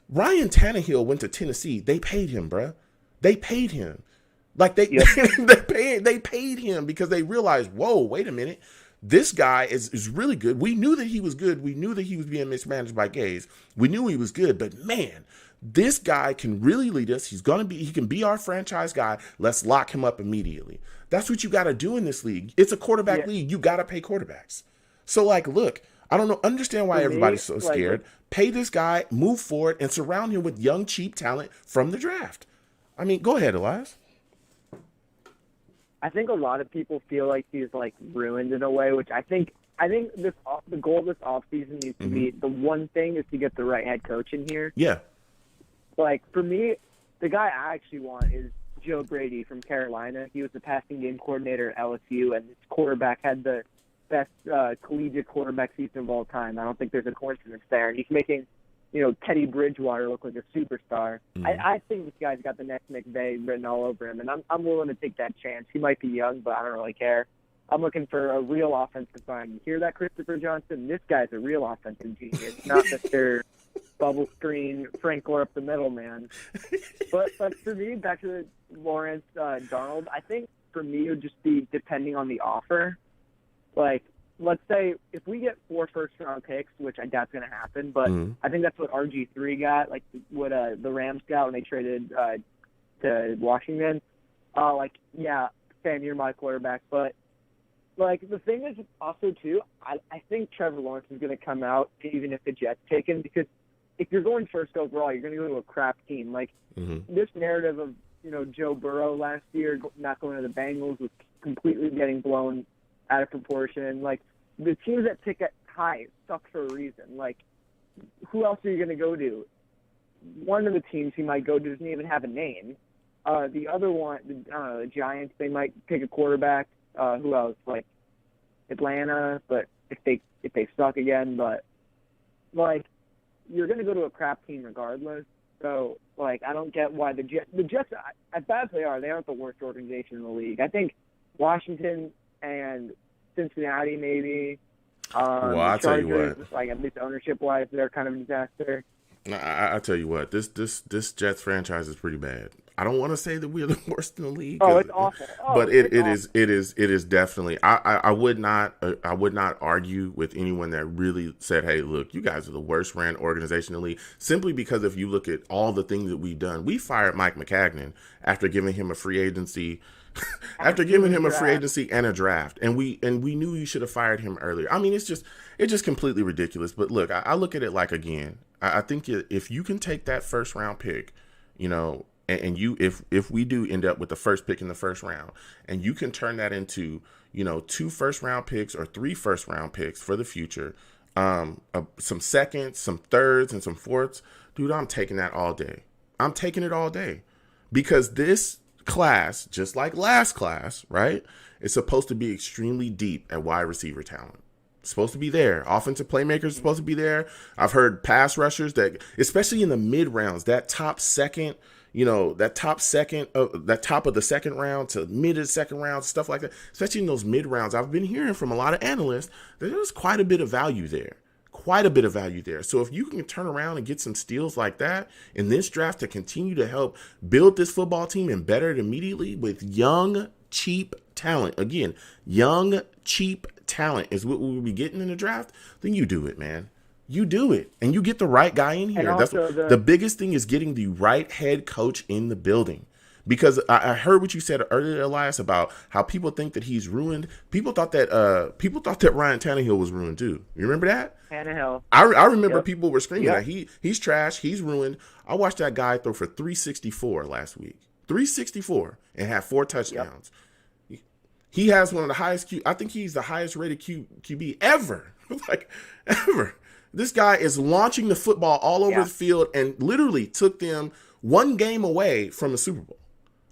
Ryan Tannehill went to Tennessee. They paid him, bruh. They paid him. Like they paid him because they realized, whoa, wait a minute. This guy is really good. We knew that he was good. We knew that he was being mismanaged by Gaze. We knew he was good, but man, this guy can really lead us. He can be our franchise guy. Let's lock him up immediately. That's what you got to do in this league. It's a quarterback league. You got to pay quarterbacks. So like, look, I don't know. Understand why everybody's so scared. Pay this guy, move forward, and surround him with young, cheap talent from the draft. I mean, go ahead, Elias. I think a lot of people feel like he's like ruined in a way, which I think the goal of this offseason needs to be, the one thing is to get the right head coach in here. Yeah. Like for me, the guy I actually want is Joe Brady from Carolina. He was the passing game coordinator at LSU, and his quarterback had the best collegiate quarterback season of all time. I don't think there's a coincidence there. And he's making, Teddy Bridgewater look like a superstar. I think this guy's got the next McVay written all over him, and I'm willing to take that chance. He might be young, but I don't really care. I'm looking for a real offensive mind. You hear that, Christopher Johnson? This guy's a real offensive genius, not Mr. Bubble screen, Frank Gore up the middle, man. But for me, back to Lawrence Darnold, I think for me it would just be depending on the offer. Like, let's say if we get 4 first-round picks, which I doubt's going to happen, but I think that's what RG3 got, like what the Rams got when they traded to Washington. Sam, you're my quarterback. But, like, the thing is also, too, I think Trevor Lawrence is going to come out even if the Jets take him, because if you're going first overall, you're going to go to a crap team. Like, this narrative of, Joe Burrow last year not going to the Bengals was completely getting blown out of proportion. Like, the teams that pick at high suck for a reason. Like, who else are you going to go to? One of the teams he might go to doesn't even have a name. The other one, the Giants, they might pick a quarterback. Who else? Like Atlanta, but if they suck again, but like you're going to go to a crap team regardless. So like I don't get why the Jets, as bad as they aren't the worst organization in the league. I think Washington and Cincinnati maybe. I'll tell you what. Like at least ownership-wise, they're kind of a disaster. I tell you what, this Jets franchise is pretty bad. I don't want to say that we're the worst in the league. Oh, it's awful. But it is definitely. I would not argue with anyone that really said, "Hey, look, you guys are the worst ran organization in the league." Simply because if you look at all the things that we've done, we fired Mike McCagnon after giving him a free agency. After giving him a free agency and a draft, and we knew you should have fired him earlier. I mean, it's just completely ridiculous. But look, I look at it like, again, I think if you can take that first round pick, and if we do end up with the first pick in the first round, and you can turn that into 2 first round picks or 3 first round picks for the future, some seconds, some thirds, and some fourths, dude, I'm taking that all day. I'm taking it all day, because this class, just like last class, right, is supposed to be extremely deep at wide receiver talent. It's supposed to be there. Offensive playmakers are supposed to be there. I've heard pass rushers that, especially in the mid rounds, that top second, that top of the second round to mid of the second round, stuff like that, especially in those mid rounds, I've been hearing from a lot of analysts that there's quite a bit of value there. So if you can turn around and get some steals like that in this draft to continue to help build this football team and better it immediately with young, cheap talent, again, young, cheap talent is what we'll be getting in the draft, then you do it, man. You do it, and you get the right guy in here. That's the biggest thing, is getting the right head coach in the building. Because I heard what you said earlier, Elias, about how people think that he's ruined. People thought that Ryan Tannehill was ruined too. You remember that? Tannehill. I remember people were screaming that he's trash, he's ruined. I watched that guy throw for 364 last week. 364 and had 4 touchdowns. Yep. He has one of the highest I think he's the highest rated QB ever. Like ever. This guy is launching the football all over the field and literally took them 1 game away from the Super Bowl.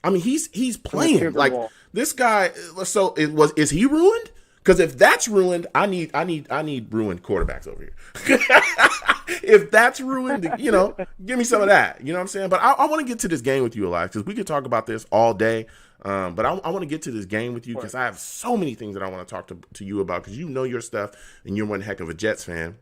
I mean, he's playing like this guy. So is he ruined? Because if that's ruined, I need ruined quarterbacks over here. If that's ruined, give me some of that. You know what I'm saying? But I want to get to this game with you, Elias, because we could talk about this all day. But I want to get to this game with you because I have so many things that I want to talk to you about because you know your stuff and you're one heck of a Jets fan.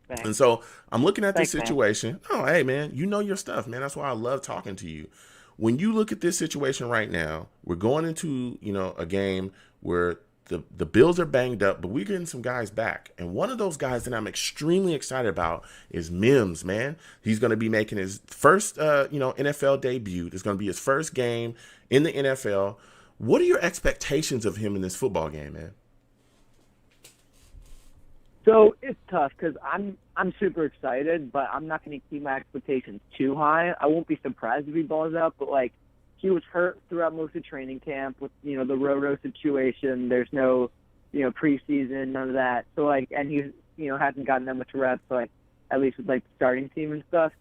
Thanks. And so I'm looking at this situation. Man. Oh, hey, man, you know your stuff, man. That's why I love talking to you. When you look at this situation right now, we're going into, a game where the Bills are banged up, but we're getting some guys back. And one of those guys that I'm extremely excited about is Mims, man. He's going to be making his first, NFL debut. It's going to be his first game in the NFL. What are your expectations of him in this football game, man? So it's tough because I'm super excited, but I'm not going to keep my expectations too high. I won't be surprised if he balls out, but he was hurt throughout most of training camp with the Roto situation. There's no preseason, none of that. So and he hasn't gotten that much reps, at least with the starting team and stuff.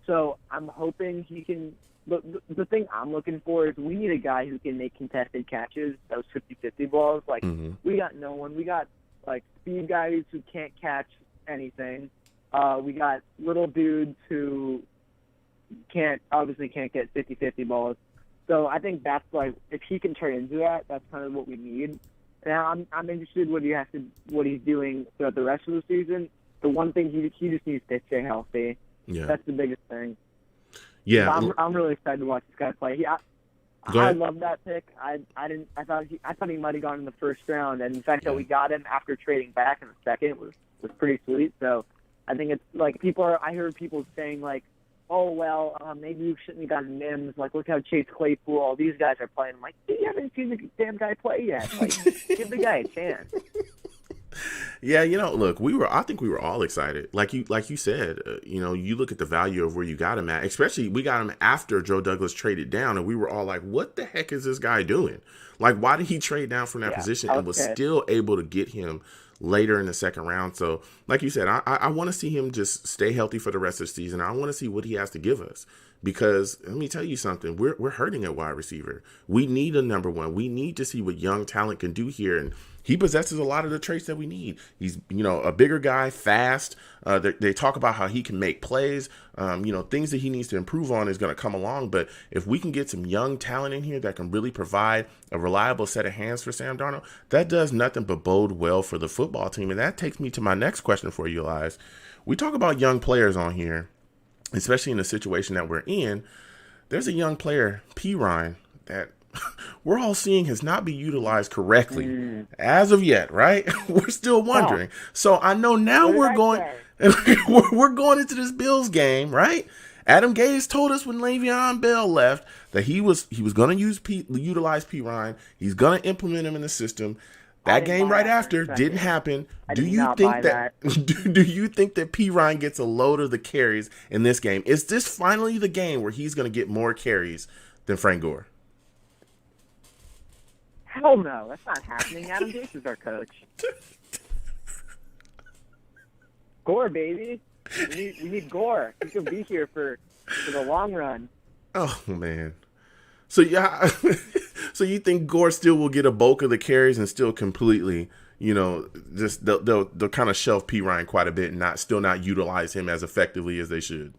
So I'm hoping he can. The thing I'm looking for is we need a guy who can make contested catches, those 50-50 balls. We got no one. We got speed guys who can't catch anything. We got little dudes who obviously can't get 50-50 balls. So I think that's if he can turn into that, that's kind of what we need. Now I'm interested what he's doing throughout the rest of the season. The one thing he just needs to stay healthy. Yeah, that's the biggest thing. Yeah, I'm really excited to watch this guy play. I love that pick. I thought he might have gone in the first round, and the fact that we got him after trading back in the second was pretty sweet. So I think it's I heard people saying oh well, maybe we shouldn't have gotten Mims. Look how Chase Claypool, all these guys are playing. I'm you haven't seen the damn guy play yet. Give the guy a chance. Yeah, look, I think we were all excited. Like you said, you look at the value of where you got him at, especially we got him after Joe Douglas traded down, and we were all like, what the heck is this guy doing? Why did he trade down from that position and was still able to get him later in the second round? So like you said, I want to see him just stay healthy for the rest of the season. I want to see what he has to give us. Because let me tell you something, we're hurting at wide receiver. We need a number one. We need to see what young talent can do here, and he possesses a lot of the traits that we need. He's a bigger guy, fast. They talk about how he can make plays. Things that he needs to improve on is going to come along. But if we can get some young talent in here that can really provide a reliable set of hands for Sam Darnold, that does nothing but bode well for the football team. And that takes me to my next question for you, Elias. We talk about young players on here, especially in the situation that we're in. There's a young player, P. Ryan, that we're all seeing has not been utilized correctly as of yet, right? We're still wondering. So I know now we're going into this Bills game, right? Adam Gase told us when Le'Veon Bell left that he was going to utilize P. Ryan. He's going to implement him in the system. That game right after didn't happen. Do you think that P. Ryan gets a load of the carries in this game? Is this finally the game where he's going to get more carries than Frank Gore? Hell no, that's not happening. Adam Gase is our coach. Gore, baby. We need Gore. He can be here for the long run. Oh man. So yeah, so you think Gore still will get a bulk of the carries and still completely, just they'll kind of shelf P. Ryan quite a bit and not utilize him as effectively as they should?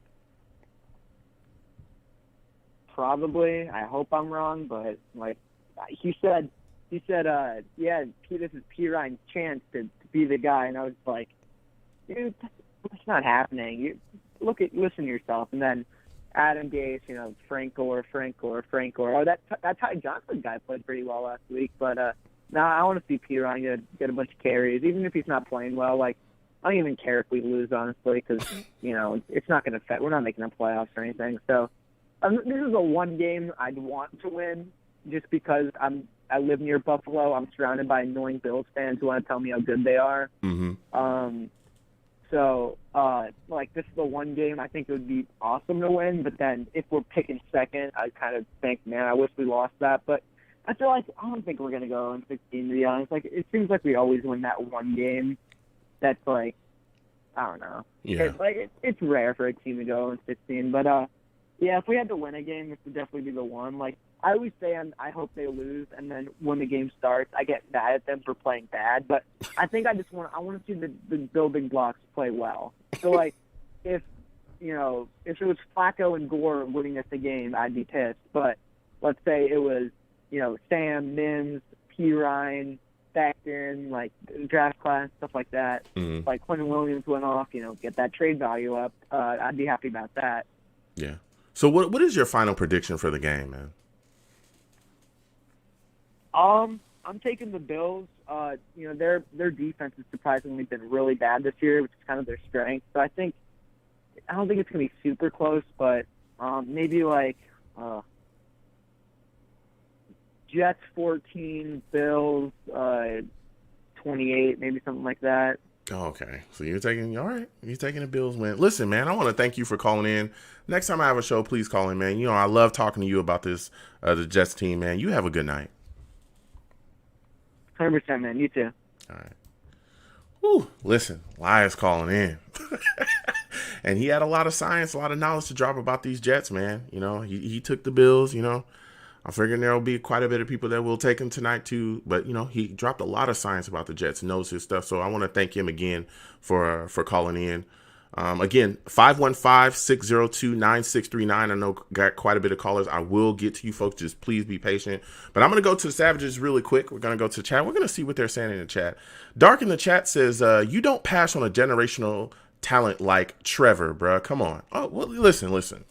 Probably. I hope I'm wrong, but he said, yeah, this is P. Ryan's chance to be the guy, and I was like, dude, that's not happening. Listen to yourself, and then Adam Gase, Frank Gore. Oh, that Ty Johnson guy played pretty well last week, but I want to see P. Ryan get a bunch of carries, even if he's not playing well. I don't even care if we lose, honestly, because it's not going to affect. We're not making the playoffs or anything. So this is a one game I'd want to win, just because I live near Buffalo. I'm surrounded by annoying Bills fans who want to tell me how good they are. Mm-hmm. So, this is the one game I think it would be awesome to win. But then if we're picking second, I kind of think, man, I wish we lost that. But I feel I don't think we're going to go in 16, to be honest. It seems like we always win that one game. That's I don't know. Yeah. It's rare for a team to go in 16. But, yeah, if we had to win a game, this would definitely be the one. I always say I hope they lose, and then when the game starts, I get mad at them for playing bad. But I think I want to see the building blocks play well. So, like, if it was Flacco and Gore winning us the game, I'd be pissed. But let's say it was, Sam, Mims, P. Ryan, Becton, like draft class, stuff like that. Mm-hmm. Like Quentin Williams went off, get that trade value up. I'd be happy about that. Yeah. So what is your final prediction for the game, man? I'm taking the Bills. Their defense has surprisingly been really bad this year, which is kind of their strength. So I don't think it's going to be super close, but maybe like Jets 14, Bills 28, maybe something like that. Oh, okay. So you're taking the Bills win. Listen, man, I want to thank you for calling in. Next time I have a show, please call in, man. I love talking to you about this, the Jets team, man. You have a good night. 100%, man. You too. All right. Whew. Listen, Elias calling in. And he had a lot of science, a lot of knowledge to drop about these Jets, man. He took the Bills, I'm figuring there will be quite a bit of people that will take him tonight too. But, he dropped a lot of science about the Jets, knows his stuff. So I want to thank him again for calling in. Again, 515-602-9639. I know got quite a bit of callers. I will get to you folks. Just please be patient. But I'm going to go to the Savages really quick. We're going to go to the chat. We're going to see what they're saying in the chat. Dark in the chat says, you don't pass on a generational talent like Trevor, bruh. Come on. Oh, well, listen.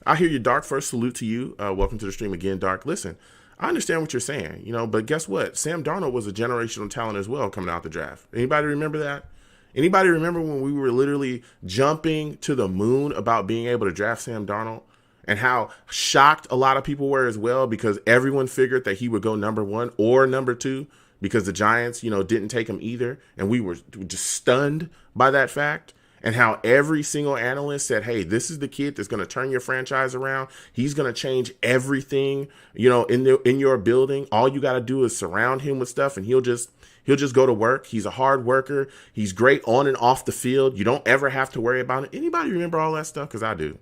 I hear you, Dark. First, salute to you. Welcome to the stream again, Dark. Listen, I understand what you're saying, but guess what? Sam Darnold was a generational talent as well coming out the draft. Anybody remember that? Anybody remember when we were literally jumping to the moon about being able to draft Sam Darnold and how shocked a lot of people were as well because everyone figured that he would go number 1 or number 2 because the Giants, didn't take him either. And we were just stunned by that fact. And how every single analyst said, hey, this is the kid that's going to turn your franchise around. He's going to change everything, in your building. All you got to do is surround him with stuff and he'll just go to work. He's a hard worker. He's great on and off the field. You don't ever have to worry about it. Anybody remember all that stuff? Because I do.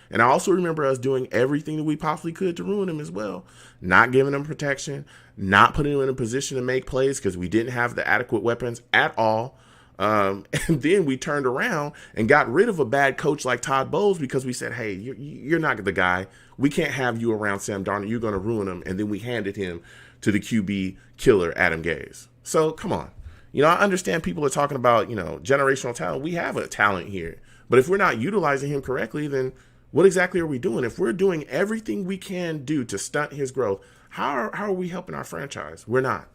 And I also remember us doing everything that we possibly could to ruin him as well. Not giving him protection, not putting him in a position to make plays because we didn't have the adequate weapons at all. And then we turned around and got rid of a bad coach like Todd Bowles because we said, hey, you're not the guy. We can't have you around Sam Darnold. You're going to ruin him. And then we handed him to the QB killer, Adam Gase. So come on. I understand people are talking about, generational talent. We have a talent here. But if we're not utilizing him correctly, then what exactly are we doing? If we're doing everything we can do to stunt his growth, how are we helping our franchise? We're not.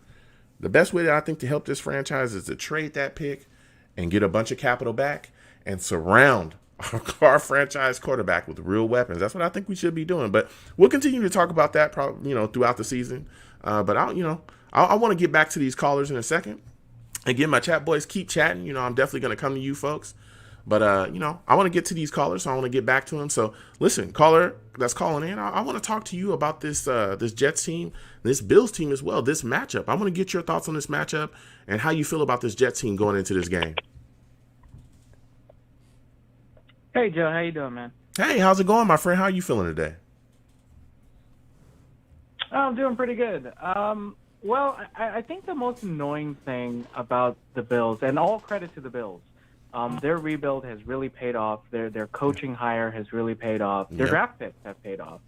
The best way that I think to help this franchise is to trade that pick and get a bunch of capital back and surround our franchise quarterback with real weapons. That's what I think we should be doing. But we'll continue to talk about that probably, throughout the season. But I want to get back to these callers in a second. Again, my chat boys, keep chatting. I'm definitely going to come to you folks. But, I want to get to these callers, so I want to get back to them. So, listen, caller that's calling in, I want to talk to you about this Jets team, this Bills team as well, this matchup. I want to get your thoughts on this matchup and how you feel about this Jets team going into this game. Hey, Joe. How you doing, man? Hey, how's it going, my friend? How are you feeling today? Oh, I'm doing pretty good. Well, I think the most annoying thing about the Bills, and all credit to the Bills, their rebuild has really paid off. Their coaching hire has really paid off. Their draft picks have paid off.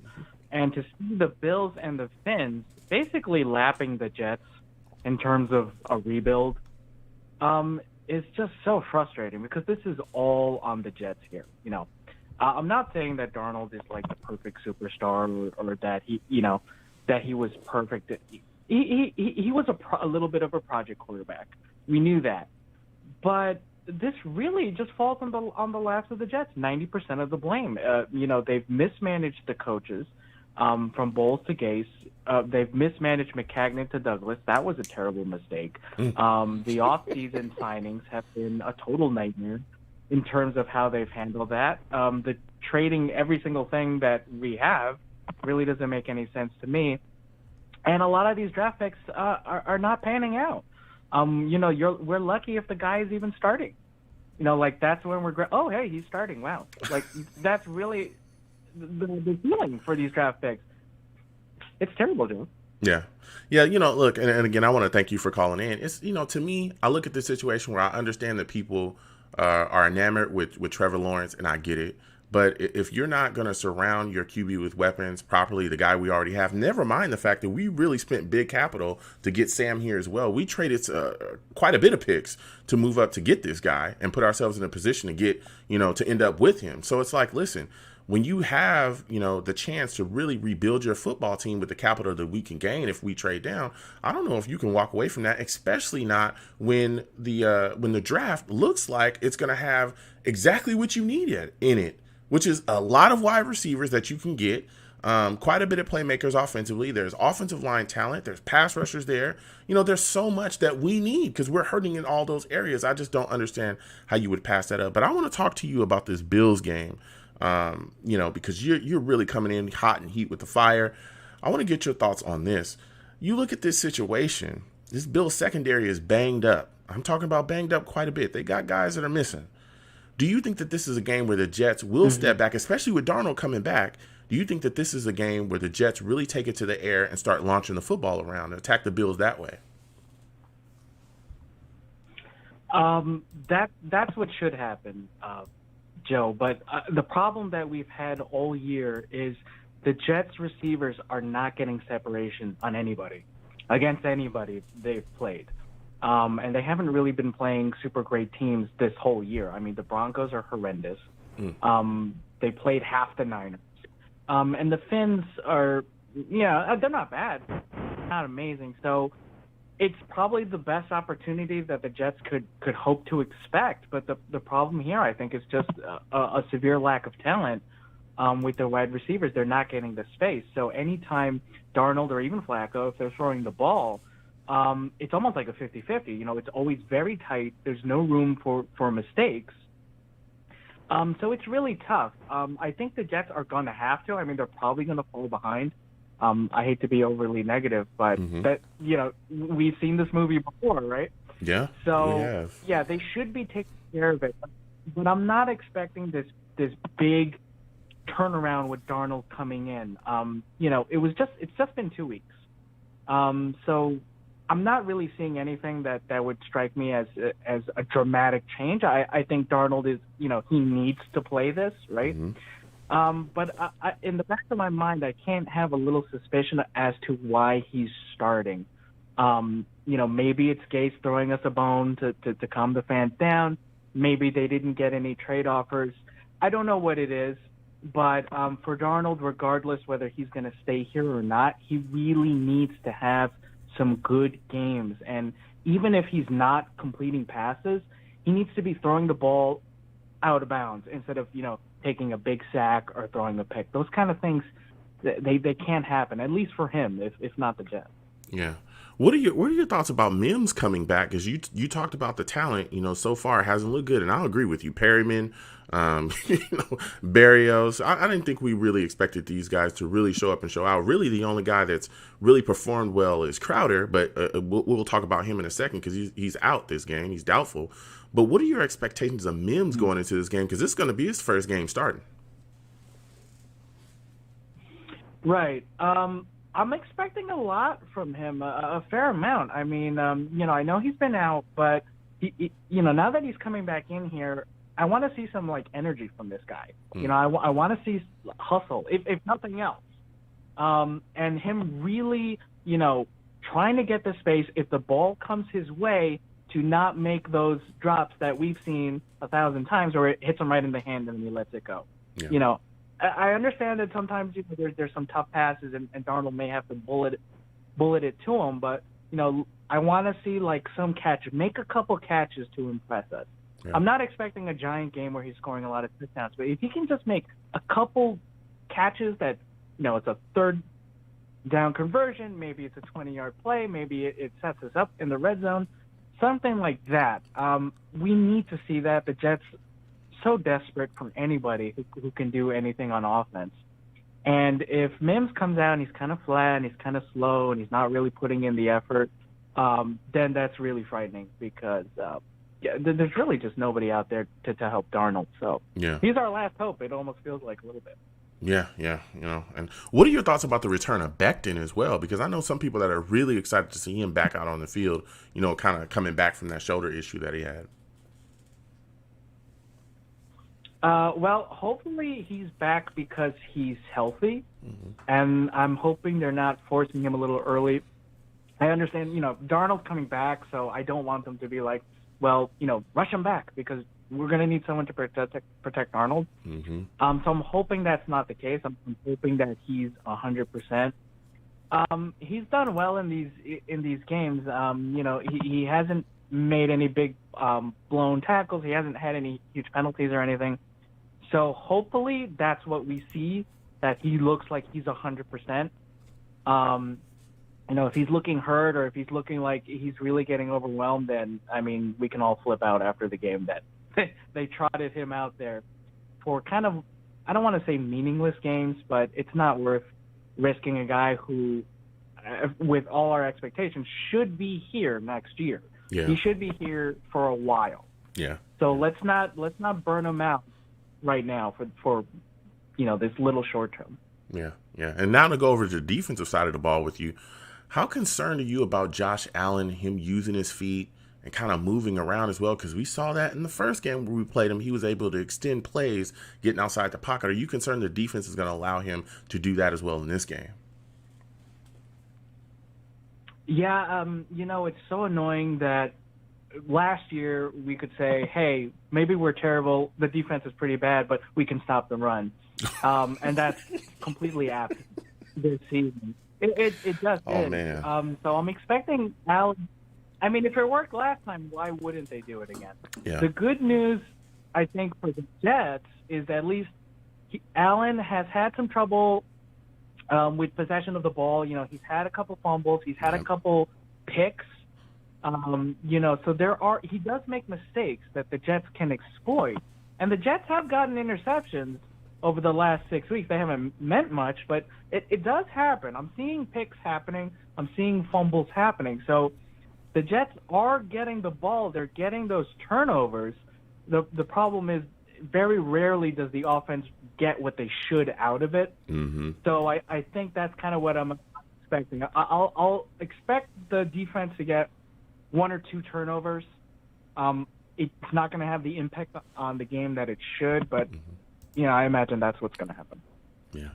And to see the Bills and the Finns basically lapping the Jets in terms of a rebuild is just so frustrating because this is all on the Jets here. I'm not saying that Darnold is like the perfect superstar or that he was perfect. He was a little bit of a project quarterback. We knew that. But this really just falls on the laps of the Jets. 90% of the blame. They've mismanaged the coaches from Bowles to Gase. They've mismanaged McCagnon to Douglas. That was a terrible mistake. The off-season signings have been a total nightmare in terms of how they've handled that. The trading every single thing that we have really doesn't make any sense to me. And a lot of these draft picks are not panning out. We're lucky if the guy is even starting. That's when we're oh, hey, he's starting. Wow. That's really the feeling for these draft picks. it's terrible, Joe. Yeah. Yeah, look, and again, I want to thank you for calling in. It's, to me, I look at this situation where I understand that people are enamored with Trevor Lawrence, and I get it. But if you're not going to surround your QB with weapons properly, the guy we already have, never mind the fact that we really spent big capital to get Sam here as well. We traded quite a bit of picks to move up to get this guy and put ourselves in a position to get, to end up with him. So it's like, listen, when you have, the chance to really rebuild your football team with the capital that we can gain if we trade down, I don't know if you can walk away from that, especially not when the draft looks like it's going to have exactly what you need in it, which is a lot of wide receivers that you can get, quite a bit of playmakers offensively. There's offensive line talent. There's pass rushers there. There's so much that we need because we're hurting in all those areas. I just don't understand how you would pass that up. But I want to talk to you about this Bills game. Because you're really coming in hot and heat with the fire. I want to get your thoughts on this. You look at this situation, this Bills secondary is banged up. I'm talking about banged up quite a bit. They got guys that are missing. Do you think that this is a game where the Jets will step back, especially with Darnold coming back? Do you think that this is a game where the Jets really take it to the air and start launching the football around and attack the Bills that way? That's what should happen, Joe. But the problem that we've had all year is the Jets receivers are not getting separation on anybody, against anybody they've played. And they haven't really been playing super great teams this whole year. I mean, the Broncos are horrendous. They played half the Niners. And the Finns are, they're not bad, not amazing. So it's probably the best opportunity that the Jets could hope to expect. But the problem here, I think, is just a severe lack of talent with their wide receivers. They're not getting the space. So anytime Darnold or even Flacco, if they're throwing the ball, it's almost like a 50-50. It's always very tight. There's no room for mistakes. So it's really tough. I think the Jets are going to have to. I mean, they're probably going to fall behind. I hate to be overly negative, but that we've seen this movie before, right? Yeah. So we have. Yeah, they should be taking care of it. But I'm not expecting this big turnaround with Darnold coming in. It's just been 2 weeks. So I'm not really seeing anything that would strike me as a dramatic change. I think Darnold is, he needs to play this, right? But I, in the back of my mind, I can't have a little suspicion as to why he's starting. Maybe it's Gase throwing us a bone to calm the fans down. Maybe they didn't get any trade offers. I don't know what it is. But for Darnold, regardless whether he's going to stay here or not, he really needs to have some good games. And even if he's not completing passes, he needs to be throwing the ball out of bounds instead of, taking a big sack or throwing a pick. Those kind of things, they can't happen, at least for him, if not the Jets. Yeah. What are your thoughts about Mims coming back? Because you talked about the talent, so far it hasn't looked good, and I'll agree with you. Perryman, Barrios. I didn't think we really expected these guys to really show up and show out. Really, the only guy that's really performed well is Crowder, but we'll talk about him in a second because he's out this game. He's doubtful. But what are your expectations of Mims going into this game? Because this is going to be his first game starting. Right. I'm expecting a lot from him, a fair amount. I mean, I know he's been out, but now that he's coming back in here, I want to see some energy from this guy. I want to see hustle, if nothing else, and him really, trying to get the space. If the ball comes his way, to not make those drops that we've seen 1,000 times, or it hits him right in the hand and then he lets it go. Yeah. I understand that sometimes there's some tough passes and Darnold may have to bullet it to him, but I want to see some catch, make a couple catches to impress us. Yeah. I'm not expecting a giant game where he's scoring a lot of touchdowns, but if he can just make a couple catches that it's a third down conversion, maybe it's a 20-yard play, maybe it sets us up in the red zone, something like that. We need to see that. The Jets so desperate for anybody who can do anything on offense. And if Mims comes out and he's kind of flat and he's kind of slow and he's not really putting in the effort, then that's really frightening because there's really just nobody out there to help Darnold. So he's our last hope. It almost feels like a little bit. Yeah, yeah, And what are your thoughts about the return of Becton as well? Because I know some people that are really excited to see him back out on the field, kind of coming back from that shoulder issue that he had. Well, hopefully he's back because he's healthy, and I'm hoping they're not forcing him a little early. I understand, Darnold's coming back, so I don't want them to be like, well, rush him back because we're going to need someone to protect Arnold. So I'm hoping that's not the case. I'm hoping that he's 100%. He's done well in these games. He hasn't made any big blown tackles. He hasn't had any huge penalties or anything. So hopefully that's what we see, that he looks like he's 100%. If he's looking hurt or if he's looking like he's really getting overwhelmed, then, we can all flip out after the game that they trotted him out there for kind of, I don't want to say meaningless games, but it's not worth risking a guy who, with all our expectations, should be here next year. Yeah. He should be here for a while. Yeah. So let's not burn him out right now for this little short term. Yeah, yeah. And now to go over to the defensive side of the ball with you, how concerned are you about Josh Allen, him using his feet and kind of moving around as well? Because we saw that in the first game where we played him. He was able to extend plays, getting outside the pocket. Are you concerned the defense is going to allow him to do that as well in this game? Yeah, it's so annoying that last year we could say, hey, maybe we're terrible, the defense is pretty bad, but we can stop the run. And that's completely apt this season. It just is. Man. So I'm expecting Allen. If it worked last time, why wouldn't they do it again? Yeah. The good news, I think, for the Jets is at least Allen has had some trouble with possession of the ball. He's had a couple fumbles. He's had a couple picks. So he does make mistakes that the Jets can exploit. And the Jets have gotten interceptions over the last 6 weeks. They haven't meant much, but it does happen. I'm seeing picks happening. I'm seeing fumbles happening. So the Jets are getting the ball. They're getting those turnovers. The problem is very rarely does the offense get what they should out of it. Mm-hmm. So I think that's kind of what I'm expecting. I'll expect the defense to get 1 or 2 turnovers. It's not going to have the impact on the game that it should, but I imagine that's what's going to happen. Yeah.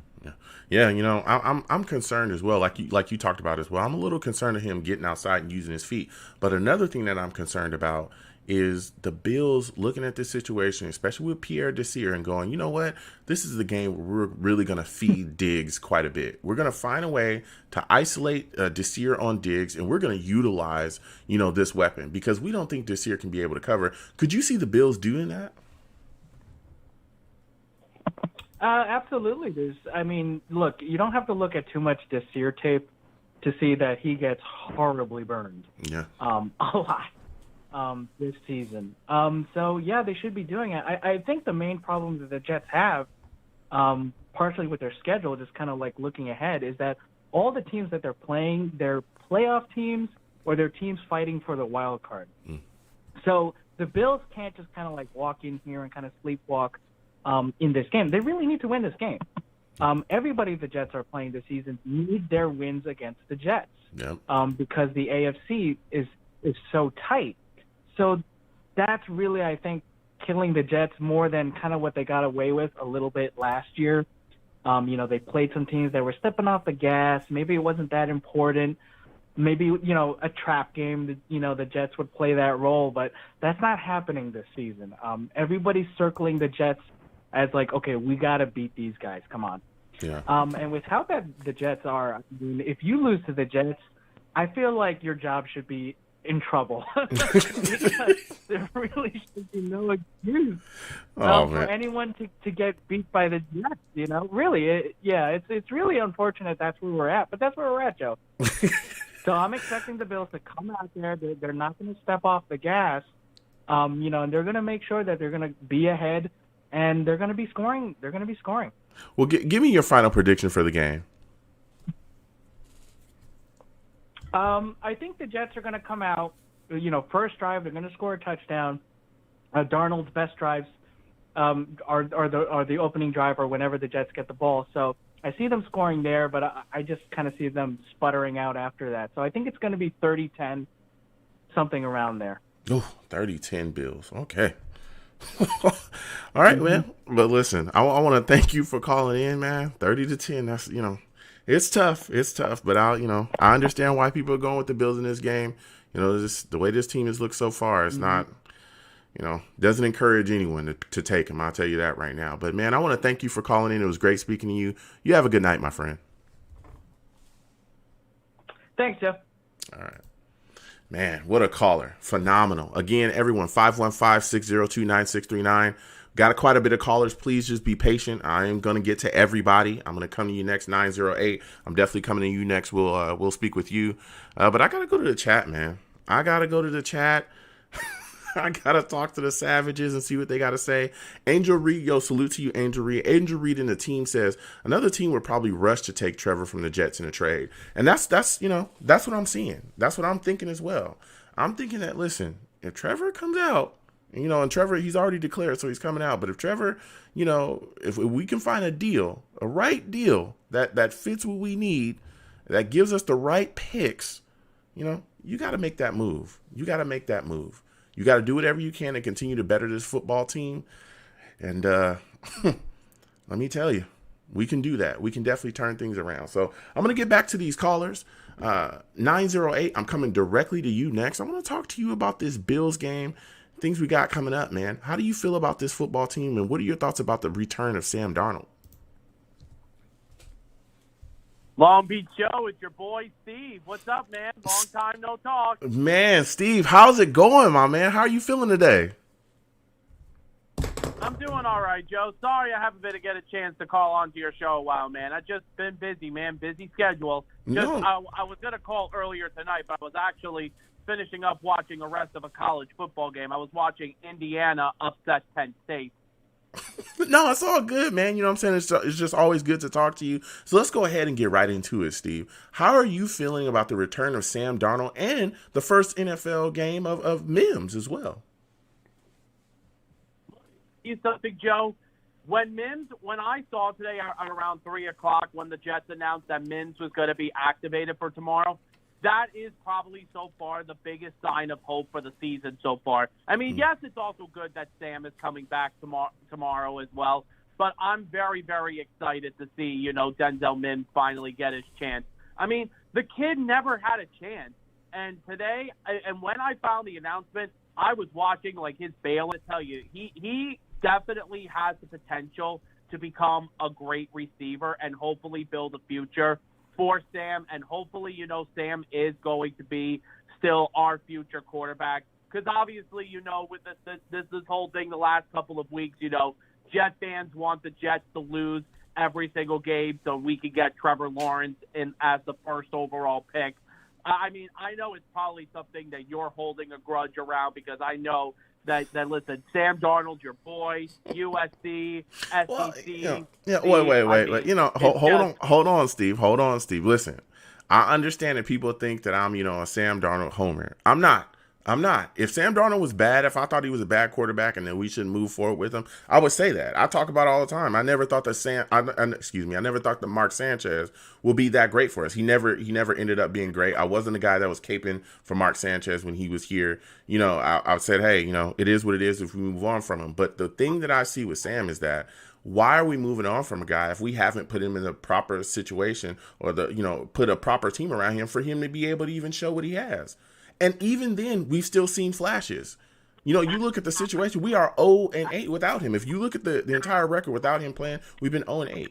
I'm concerned as well, like you talked about as well. I'm a little concerned of him getting outside and using his feet. But another thing that I'm concerned about is the Bills looking at this situation, especially with Pierre Desir, and going, you know what? This is the game where we're really going to feed Diggs quite a bit. We're going to find a way to isolate Desir on Diggs, and we're going to utilize, this weapon because we don't think Desir can be able to cover. Could you see the Bills doing that? Absolutely. Look, you don't have to look at too much Desir tape to see that he gets horribly burned. Yeah. A lot. This season. They should be doing it. I think the main problem that the Jets have, partially with their schedule, just kind of like looking ahead, is that all the teams that they're playing, they're playoff teams or they're teams fighting for the wild card. So the Bills can't just kind of like walk in here and kind of sleepwalk in this game. They really need to win this game. Everybody the Jets are playing this season need their wins against the Jets. Yep. Because the AFC is so tight. So that's really, I think, killing the Jets more than kind of what they got away with a little bit last year. They played some teams that were stepping off the gas. Maybe it wasn't that important. Maybe, a trap game, the Jets would play that role, but that's not happening this season. Everybody's circling the Jets as like, okay, we got to beat these guys. Come on. Yeah. And with how bad the Jets are, if you lose to the Jets, I feel like your job should be in trouble because there really should be no excuse for anyone to get beat by the Jets. Really, it's really unfortunate that's where we're at, but that's where we're at, Joe. So I'm expecting the Bills to come out there. They're not going to step off the gas, and they're going to make sure that they're going to be ahead, and they're going to be scoring. They're going to be scoring. Well, give me your final prediction for the game. I think the Jets are going to come out, first drive, they're going to score a touchdown. Darnold's best drives are the opening drive or whenever the Jets get the ball. So I see them scoring there, but I just kind of see them sputtering out after that. So I think it's going to be 30-10, something around there. Oh, 30-10 Bills. Okay. All right, man. But listen, I want to thank you for calling in, man. 30-10. That's, it's tough. It's tough. But I understand why people are going with the Bills in this game. The way this team has looked so far, it's not, doesn't encourage anyone to take him. I'll tell you that right now. But, man, I want to thank you for calling in. It was great speaking to you. You have a good night, my friend. Thanks, Jeff. All right. Man, what a caller. Phenomenal. Again, everyone, 515-602-9639. Got quite a bit of callers. Please just be patient. I am going to get to everybody. I'm going to come to you next, 908. I'm definitely coming to you next. We'll speak with you. But I got to go to the chat, man. I got to go to the chat. I got to talk to the Savages and see what they got to say. Angel Reed, salute to you, Angel Reed. Angel Reed and the team says another team would probably rush to take Trevor from the Jets in a trade. And that's what I'm seeing. That's what I'm thinking as well. I'm thinking that, listen, if Trevor comes out, and Trevor, he's already declared, so he's coming out. But if Trevor, if we can find a deal, a right deal that fits what we need, that gives us the right picks, you got to make that move. You got to make that move. You got to do whatever you can to continue to better this football team. And let me tell you, we can do that. We can definitely turn things around. So I'm going to get back to these callers. 908, I'm coming directly to you next. I want to talk to you about this Bills game, things we got coming up, man. How do you feel about this football team, and what are your thoughts about the return of Sam Darnold? Long Beach Joe, it's your boy Steve. What's up, man? Long time no talk. Man, Steve, how's it going, my man? How are you feeling today? I'm doing all right, Joe. Sorry I haven't been to get a chance to call onto your show a while, man. I've just been busy, man. Busy schedule. I was going to call earlier tonight, but I was actually finishing up watching the rest of a college football game. I was watching Indiana upset Penn State. No, it's all good, man. You know what I'm saying? It's just always good to talk to you. So let's go ahead and get right into it, Steve. How are you feeling about the return of Sam Darnold and the first NFL game of Mims as well? You something, Joe? When I saw today around 3 o'clock when the Jets announced that Mims was going to be activated for tomorrow, that is probably so far the biggest sign of hope for the season so far. I mean, yes, it's also good that Sam is coming back tomorrow as well, but I'm very, very excited to see, Denzel Mims finally get his chance. I mean, the kid never had a chance, and today, and when I found the announcement, I was watching his bail. I tell you, he definitely has the potential to become a great receiver and hopefully build a future for Sam, and hopefully, Sam is going to be still our future quarterback. Because obviously, with this whole thing the last couple of weeks, Jet fans want the Jets to lose every single game so we can get Trevor Lawrence in as the first overall pick. I mean, I know it's probably something that you're holding a grudge around because I know that listen, Sam Darnold, your boy, USC, SEC. Well, wait. Hold on, Steve. Listen, I understand that people think that I'm, a Sam Darnold homer. I'm not. If Sam Darnold was bad, if I thought he was a bad quarterback and then we shouldn't move forward with him, I would say that. I talk about it all the time. I never thought that I never thought that Mark Sanchez will be that great for us. He never ended up being great. I wasn't the guy that was caping for Mark Sanchez when he was here. I said, hey, it is what it is if we move on from him. But the thing that I see with Sam is that why are we moving on from a guy if we haven't put him in the proper situation or put a proper team around him for him to be able to even show what he has? And even then, we've still seen flashes. You look at the situation, we are 0-8 without him. If you look at the entire record without him playing, we've been 0-8.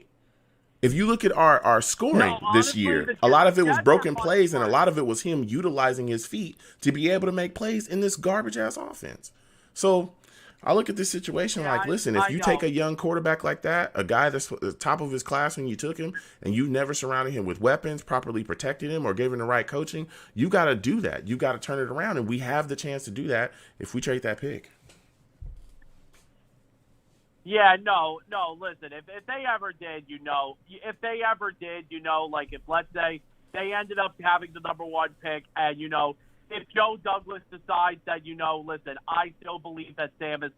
If you look at our scoring this year, a lot of it was broken plays and a lot of it was him utilizing his feet to be able to make plays in this garbage-ass offense. So I look at this situation listen, if you take a young quarterback like that, a guy that's at the top of his class when you took him, and you never surrounded him with weapons, properly protected him, or gave him the right coaching, you got to do that. You got to turn it around, and we have the chance to do that if we trade that pick. Yeah, no, listen, if they ever did, if let's say they ended up having the number one pick and, if Joe Douglas decides that, listen, I still believe that Sam is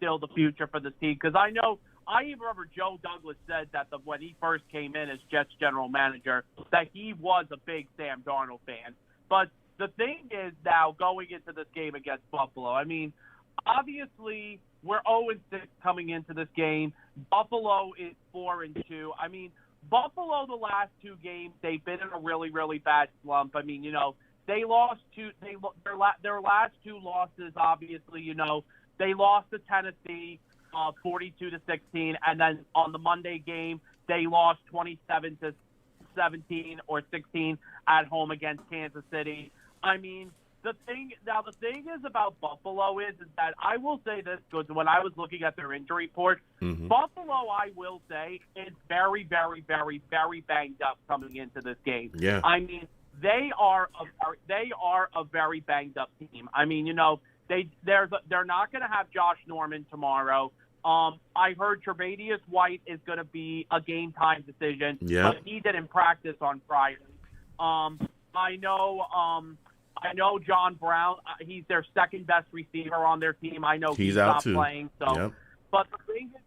still the future for this team. Because I even remember Joe Douglas said that when he first came in as Jets general manager, that he was a big Sam Darnold fan. But the thing is now going into this game against Buffalo, I mean, obviously we're 0-6 coming into this game. Buffalo is 4-2. I mean, Buffalo, the last two games, they've been in a really, really bad slump. I mean, they lost their last two losses, obviously, they lost to Tennessee 42-16, and then on the Monday game, they lost 27-17 or 16 at home against Kansas City. I mean, the thing is about Buffalo is that I will say this, because when I was looking at their injury report, Buffalo, I will say, is very, very, very, very banged up coming into this game. Yeah. I mean, they are a very banged up team. I mean, they're not going to have Josh Norman tomorrow. I heard Tre'Davious White is going to be a game time decision, but he didn't practice on Friday. I know John Brown. He's their second best receiver on their team. I know he's out not too. playing. So, but the thing is,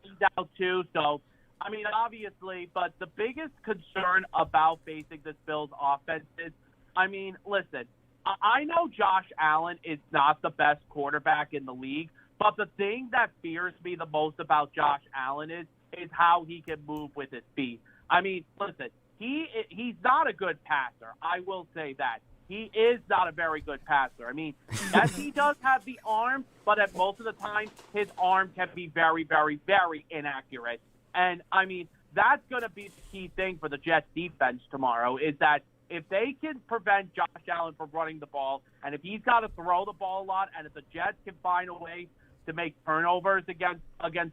he's out too. So, I mean, obviously, but the biggest concern about facing this Bills offense is, I mean, listen, I know Josh Allen is not the best quarterback in the league, but the thing that fears me the most about Josh Allen is how he can move with his feet. I mean, listen, he's not a good passer. I will say that. He is not a very good passer. I mean, yes, he does have the arm, but at most of the time, his arm can be very, very, very inaccurate. And, I mean, that's going to be the key thing for the Jets defense tomorrow, is that if they can prevent Josh Allen from running the ball, and if he's got to throw the ball a lot, and if the Jets can find a way to make turnovers against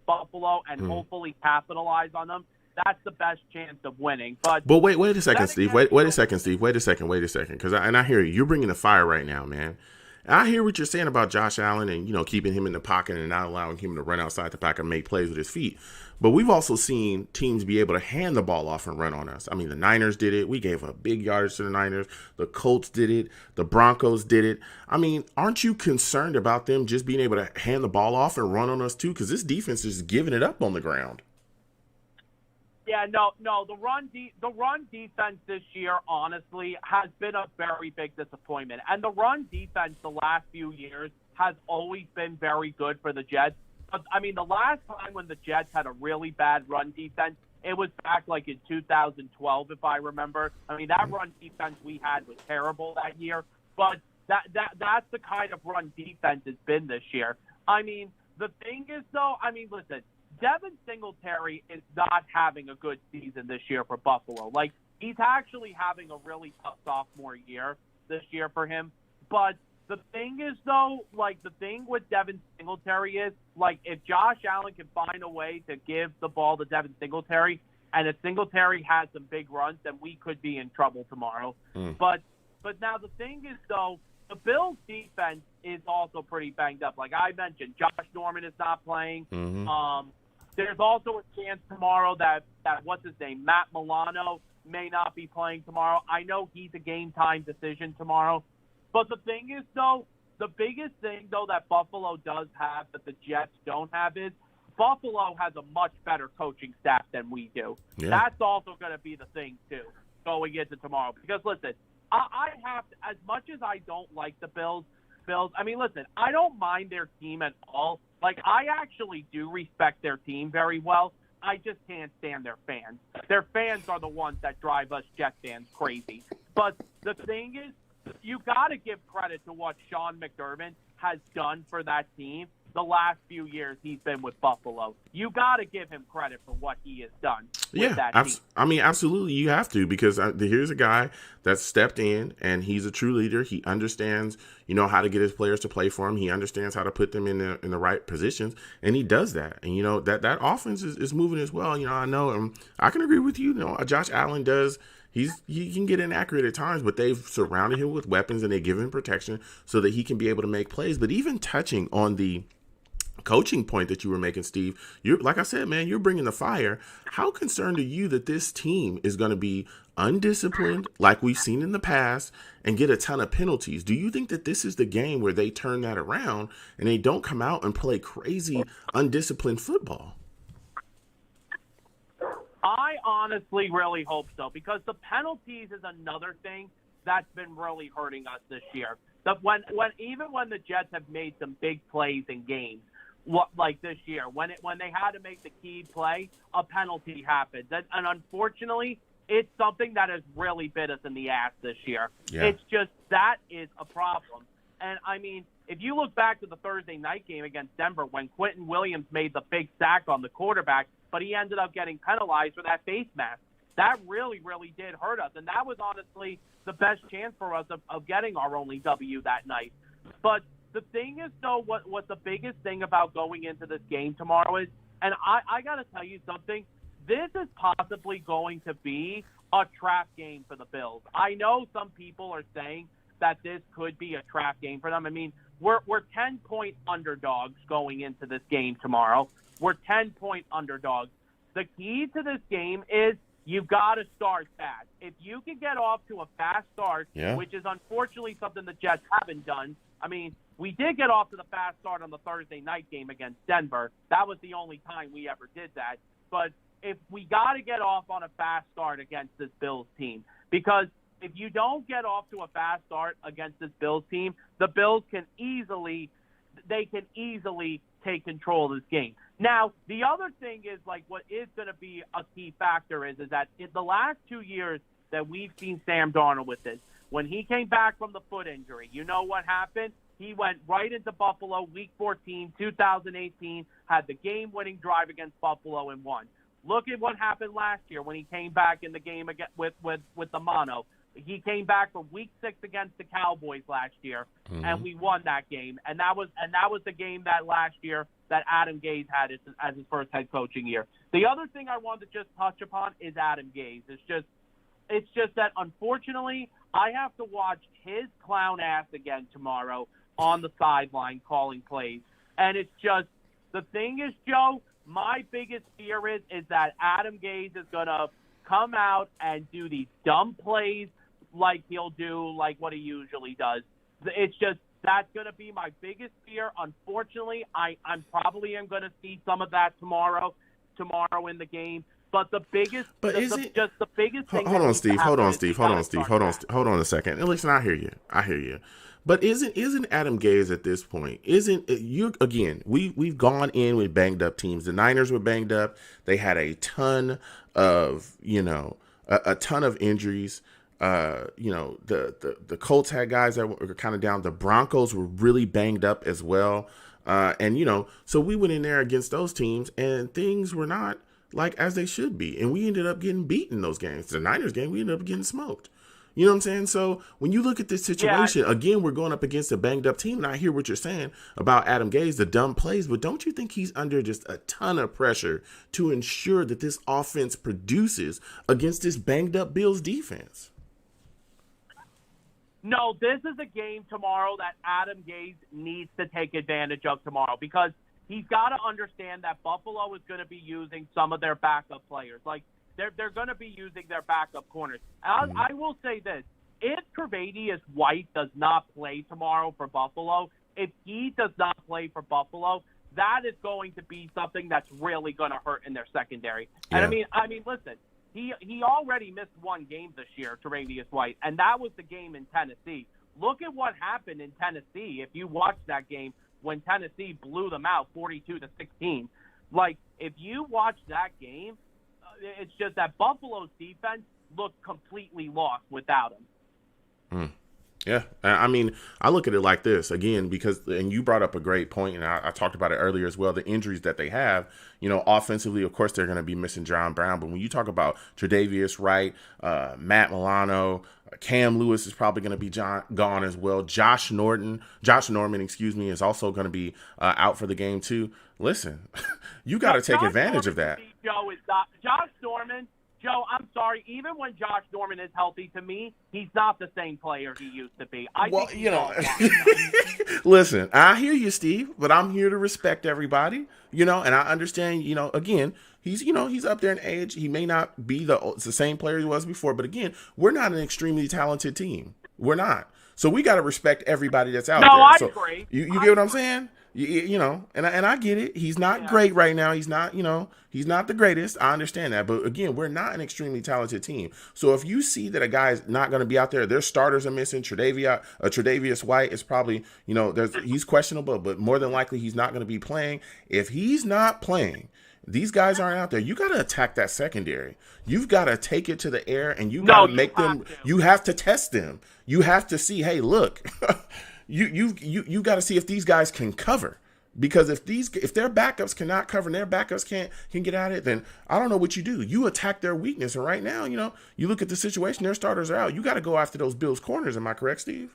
Buffalo and hopefully capitalize on them, that's the best chance of winning. But wait a second, Steve. Wait a second, Steve. Wait a second. Because I hear you. You're bringing the fire right now, man. And I hear what you're saying about Josh Allen and, keeping him in the pocket and not allowing him to run outside the pocket and make plays with his feet. But we've also seen teams be able to hand the ball off and run on us. I mean, the Niners did it. We gave a big yardage to the Niners. The Colts did it. The Broncos did it. I mean, aren't you concerned about them just being able to hand the ball off and run on us too? Because this defense is giving it up on the ground. Yeah, no. The run defense this year, honestly, has been a very big disappointment. And the run defense the last few years has always been very good for the Jets. But, I mean, the last time when the Jets had a really bad run defense, it was back like in 2012, if I remember. I mean, that run defense we had was terrible that year. But that's the kind of run defense it's been this year. I mean, the thing is, though, I mean, listen, Devin Singletary is not having a good season this year for Buffalo. Like, he's actually having a really tough sophomore year this year for him. But the thing is, though, like, the thing with Devin Singletary is, like, if Josh Allen can find a way to give the ball to Devin Singletary, and if Singletary has some big runs, then we could be in trouble tomorrow. But now the thing is, though, the Bills' defense is also pretty banged up. Like I mentioned, Josh Norman is not playing. There's also a chance tomorrow that what's his name, Matt Milano, may not be playing tomorrow. I know he's a game-time decision tomorrow. But the thing is, though, the biggest thing, though, that Buffalo does have that the Jets don't have is Buffalo has a much better coaching staff than we do. Yeah. That's also going to be the thing, too, going into tomorrow. Because, listen, I have to, as much as I don't like the Bills, I mean, listen, I don't mind their team at all. Like, I actually do respect their team very well. I just can't stand their fans. Their fans are the ones that drive us Jet fans crazy. But the thing is, you got to give credit to what Sean McDermott has done for that team the last few years he's been with Buffalo. You got to give him credit for what he has done with that team. I mean, absolutely, you have to, because here's a guy that stepped in, and he's a true leader. He understands, how to get his players to play for him. He understands how to put them in the right positions, and he does that. And, that offense is moving as well. I know, and I can agree with you. Josh Allen does. He can get inaccurate at times, but they've surrounded him with weapons and they give him protection so that he can be able to make plays. But even touching on the coaching point that you were making, Steve, you're, like I said, man, you're bringing the fire. How concerned are you that this team is going to be undisciplined like we've seen in the past and get a ton of penalties? Do you think that this is the game where they turn that around and they don't come out and play crazy undisciplined football? I honestly really hope so, because the penalties is another thing that's been really hurting us this year. That even when the Jets have made some big plays in games, like this year, when they had to make the key play, a penalty happens, and unfortunately, it's something that has really bit us in the ass this year. Yeah. It's just that is a problem. And I mean, if you look back to the Thursday night game against Denver, when Quentin Williams made the big sack on the quarterback, but he ended up getting penalized for that face mask, that really, really did hurt us. And that was honestly the best chance for us of getting our only W that night. But the thing is, though, what the biggest thing about going into this game tomorrow is, and I got to tell you something, this is possibly going to be a trap game for the Bills. I know some people are saying that this could be a trap game for them. I mean, we're 10-point underdogs going into this game tomorrow. We're 10-point underdogs. The key to this game is you've got to start fast. If you can get off to a fast start, which is unfortunately something the Jets haven't done. I mean, we did get off to the fast start on the Thursday night game against Denver. That was the only time we ever did that. But if we got to get off on a fast start against this Bills team, because if you don't get off to a fast start against this Bills team, the Bills can easily take control of this game. Now, the other thing is, like, what is going to be a key factor is that in the last 2 years that we've seen Sam Darnold with this, when he came back from the foot injury, you know what happened? He went right into Buffalo, Week 14, 2018, had the game-winning drive against Buffalo and won. Look at what happened last year when he came back in the game again with the mono. He came back for Week 6 against the Cowboys last year, and we won that game. And that was the game that last year that Adam Gase had as his first head coaching year. The other thing I wanted to just touch upon is Adam Gase. It's just that, unfortunately, I have to watch his clown ass again tomorrow on the sideline calling plays. And it's just, the thing is, Joe, my biggest fear is that Adam Gase is going to come out and do these dumb plays like he'll do, like what he usually does. It's just, that's going to be my biggest fear. Unfortunately, I'm probably am going to see some of that tomorrow in the game. But the biggest, the biggest thing. Hold on a second. And listen, I hear you. But isn't Adam Gase at this point? Isn't you again? We've gone in with banged up teams. The Niners were banged up. They had a ton of a ton of injuries. The Colts had guys that were kind of down. The Broncos were really banged up as well. So we went in there against those teams and things were not like as they should be. And we ended up getting beaten in those games. The Niners game, we ended up getting smoked. You know what I'm saying? So when you look at this situation, again, we're going up against a banged up team. And I hear what you're saying about Adam Gase, the dumb plays, but don't you think he's under just a ton of pressure to ensure that this offense produces against this banged up Bills defense? No, this is a game tomorrow that Adam Gase needs to take advantage of tomorrow, because he's got to understand that Buffalo is going to be using some of their backup players. Like, they're going to be using their backup corners. I will say this. If Tre'Davious White does not play tomorrow for Buffalo, if he does not play for Buffalo, that is going to be something that's really going to hurt in their secondary. Yeah. And I mean, listen, he already missed one game this year, Tre'Davious White, and that was the game in Tennessee. Look at what happened in Tennessee. If you watch that game when Tennessee blew them out 42-16, like, if you watch that game, it's just that Buffalo's defense looked completely lost without him. Yeah, I mean, I look at it like this again, because, and you brought up a great point, and I talked about it earlier as well, the injuries that they have, offensively, of course, they're going to be missing John Brown. But when you talk about Tre'Davious Wright, Matt Milano, Cam Lewis is probably going to be gone as well. Josh Norman, is also going to be out for the game too. Listen, you got to take advantage of that. Joe, is not Josh Joe, I'm sorry. Even when Josh Norman is healthy, to me, he's not the same player he used to be. I think he's all listen, I hear you, Steve, but I'm here to respect everybody, and I understand, again, he's up there in age. He may not be the same player he was before, but again, we're not an extremely talented team. We're not. So we got to respect everybody that's out there. I so agree. You get what I'm saying? And I get it. He's not great right now. He's not, he's not the greatest. I understand that. But again, we're not an extremely talented team. So if you see that a guy's not going to be out there, their starters are missing. Tre'Davious White is probably, he's questionable, but more than likely he's not going to be playing. If he's not playing, these guys aren't out there. You got to attack that secondary. You've got to take it to the air, and you got to make them. You have to test them. You have to see, hey, look, you got to see if these guys can cover. Because if their backups cannot cover and their backups can get at it, then I don't know what you do. You attack their weakness, and right now, you look at the situation. Their starters are out. You got to go after those Bills corners. Am I correct, Steve?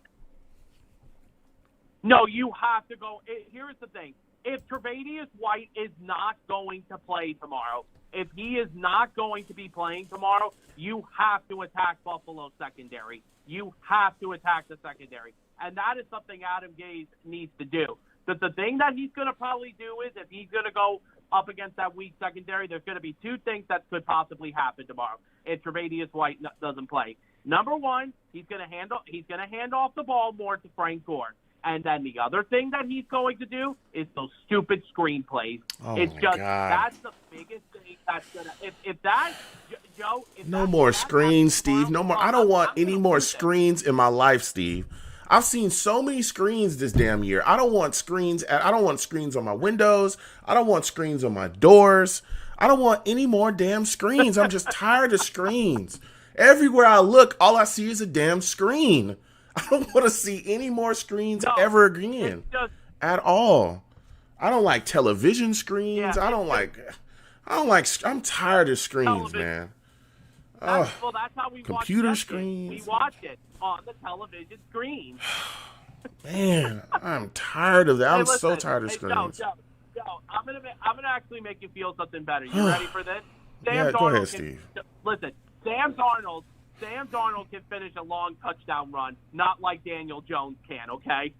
No, you have to go. Here's the thing. If Tre'Davious White is not going to play tomorrow, if he is not going to be playing tomorrow, you have to attack Buffalo's secondary. You have to attack the secondary. And that is something Adam Gase needs to do. But the thing that he's going to probably do is if he's going to go up against that weak secondary, there's going to be two things that could possibly happen tomorrow if Tre'Davious White doesn't play. Number one, he's going to hand off the ball more to Frank Gore. And then the other thing that he's going to do is those stupid screenplays. Oh, it's my just God. That's the biggest thing that's gonna. If that, Joe. No more screens, Steve. No more. I don't want any more screens in my life, Steve. I've seen so many screens this damn year. I don't want screens. I don't want screens on my windows. I don't want screens on my doors. I don't want any more damn screens. I'm just tired of screens. Everywhere I look, all I see is a damn screen. I don't want to see any more screens ever again at all. I don't like television screens. I'm tired of screens, television. Man. That's how we computer watch screens. We watch it on the television screen. Man, I'm tired of that. I'm so tired of screens. Joe, I'm gonna actually make you feel something better. You ready for this? Go ahead, Steve. Listen, Sam Darnold can finish a long touchdown run, not like Daniel Jones can, okay?